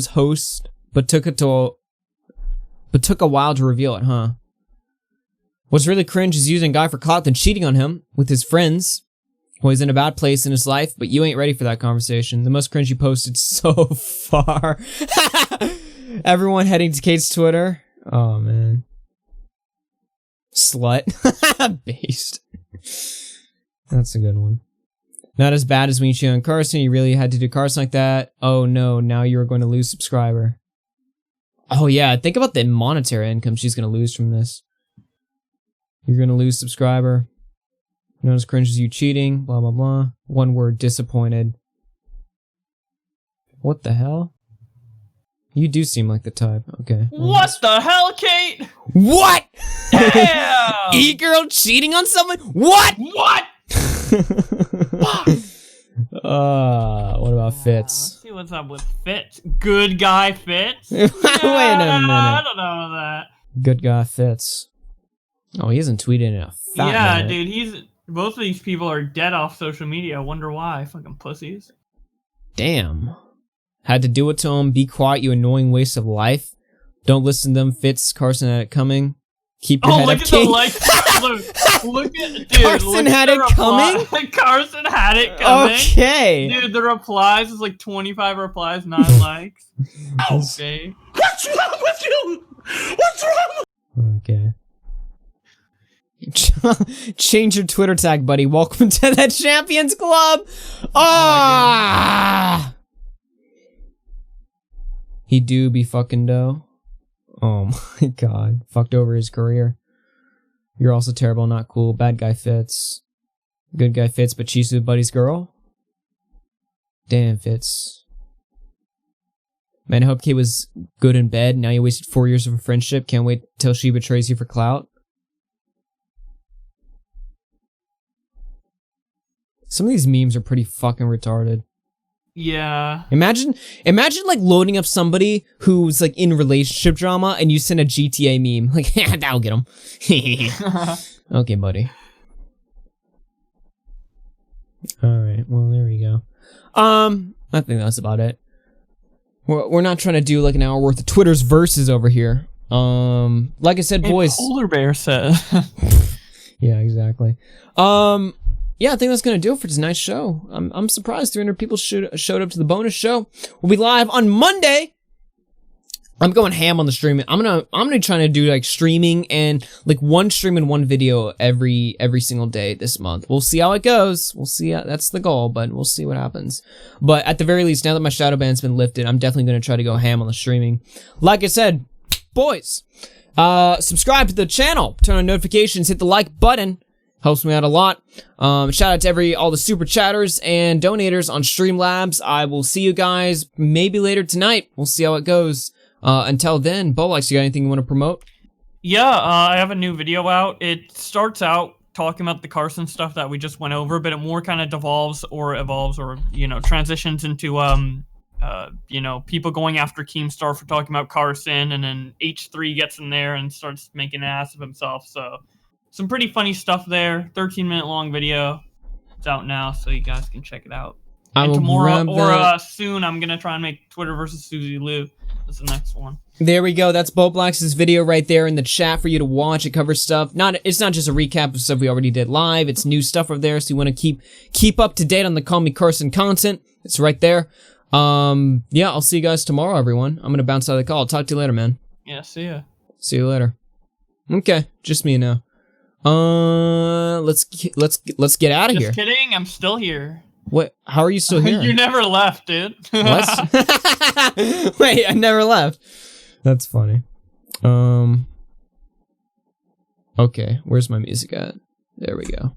host, but took a while to reveal it, huh? What's really cringe is using a guy for clout and cheating on him with his friends. Well, he's in a bad place in his life, but you ain't ready for that conversation. The most cringe you posted so far. Everyone heading to Kate's Twitter. Oh man. Slut. Based. That's a good one. Not as bad as when you cheat on Carson. You really had to do Carson like that. Oh no, now you're going to lose subscriber. Oh yeah, think about the monetary income she's going to lose from this. You're going to lose subscriber. Not as cringe as you cheating. Blah, blah, blah. One word, disappointed. What the hell? You do seem like the type. Okay. What the hell, Kate? What? Damn! E-girl cheating on someone? What? What? What about Fitz? Let's see what's up with Fitz. Good guy Fitz? Wait a minute. I don't know that. Good guy Fitz. Oh, he hasn't tweeted in a fat minute. Dude, both of these people are dead off social media. I wonder why. Fucking pussies. Damn. Had to do it to him. Be quiet, you annoying waste of life. Don't listen to them. Fitz, Carson had it coming. Keep your head look up, at King. the likes. Look at dude. Carson had it coming? Carson had it coming. Okay. Dude, the replies is like 25 replies, 9 likes. Okay. What's wrong with you? What's wrong? Okay. Change your Twitter tag, buddy. Welcome to the Champions Club. Ah. He do be fucking dough. Oh my god. Fucked over his career. You're also terrible, not cool. Bad guy Fitz. Good guy Fitz, but cheats with buddy's girl? Damn, Fitz. Man, I hope Kate was good in bed. Now you wasted 4 years of a friendship. Can't wait till she betrays you for clout. Some of these memes are pretty fucking retarded. Yeah. Imagine like loading up somebody who's like in relationship drama and you send a GTA meme. Like, that'll get him. Okay, buddy. Alright, well, there we go. I think that's about it. We're not trying to do like an hour worth of Twitter's verses over here. Like I said, boys. Polar bear said. Yeah, exactly. Yeah, I think that's gonna do it for tonight's show. I'm surprised 300 people showed up to the bonus show. We'll be live on Monday. I'm going ham on the streaming. I'm gonna try to do like streaming and like one stream and one video every single day this month. We'll see how it goes. We'll see. That's the goal, but we'll see what happens. But at the very least, now that my shadow ban's been lifted, I'm definitely gonna try to go ham on the streaming. Like I said, boys, subscribe to the channel, turn on notifications, hit the like button. Helps me out a lot. Shout out to all the super chatters and donators on Streamlabs. I will see you guys maybe later tonight. We'll see how it goes. Until then, Bowblax, you got anything you want to promote? Yeah, I have a new video out. It starts out talking about the Carson stuff that we just went over, but it more kind of devolves or evolves or, you know, transitions into, you know, people going after Keemstar for talking about Carson, and then H3 gets in there and starts making an ass of himself, so... Some pretty funny stuff there. 13-minute long video. It's out now, so you guys can check it out. And tomorrow or soon, I'm gonna try and make Twitter versus Suzy Lou. That's the next one. There we go. That's Bowblax's video right there in the chat for you to watch. It covers stuff. It's not just a recap of stuff we already did live. It's new stuff over there, so you want to keep up to date on the CallMeCarson content. It's right there. Yeah, I'll see you guys tomorrow, everyone. I'm gonna bounce out of the call. I'll talk to you later, man. Yeah, see ya. See you later. Okay, just me now. Let's get out of here. Just kidding, I'm still here. What? How are you still here? You never left, dude. What? Wait, I never left. That's funny. Okay, where's my music at? There we go.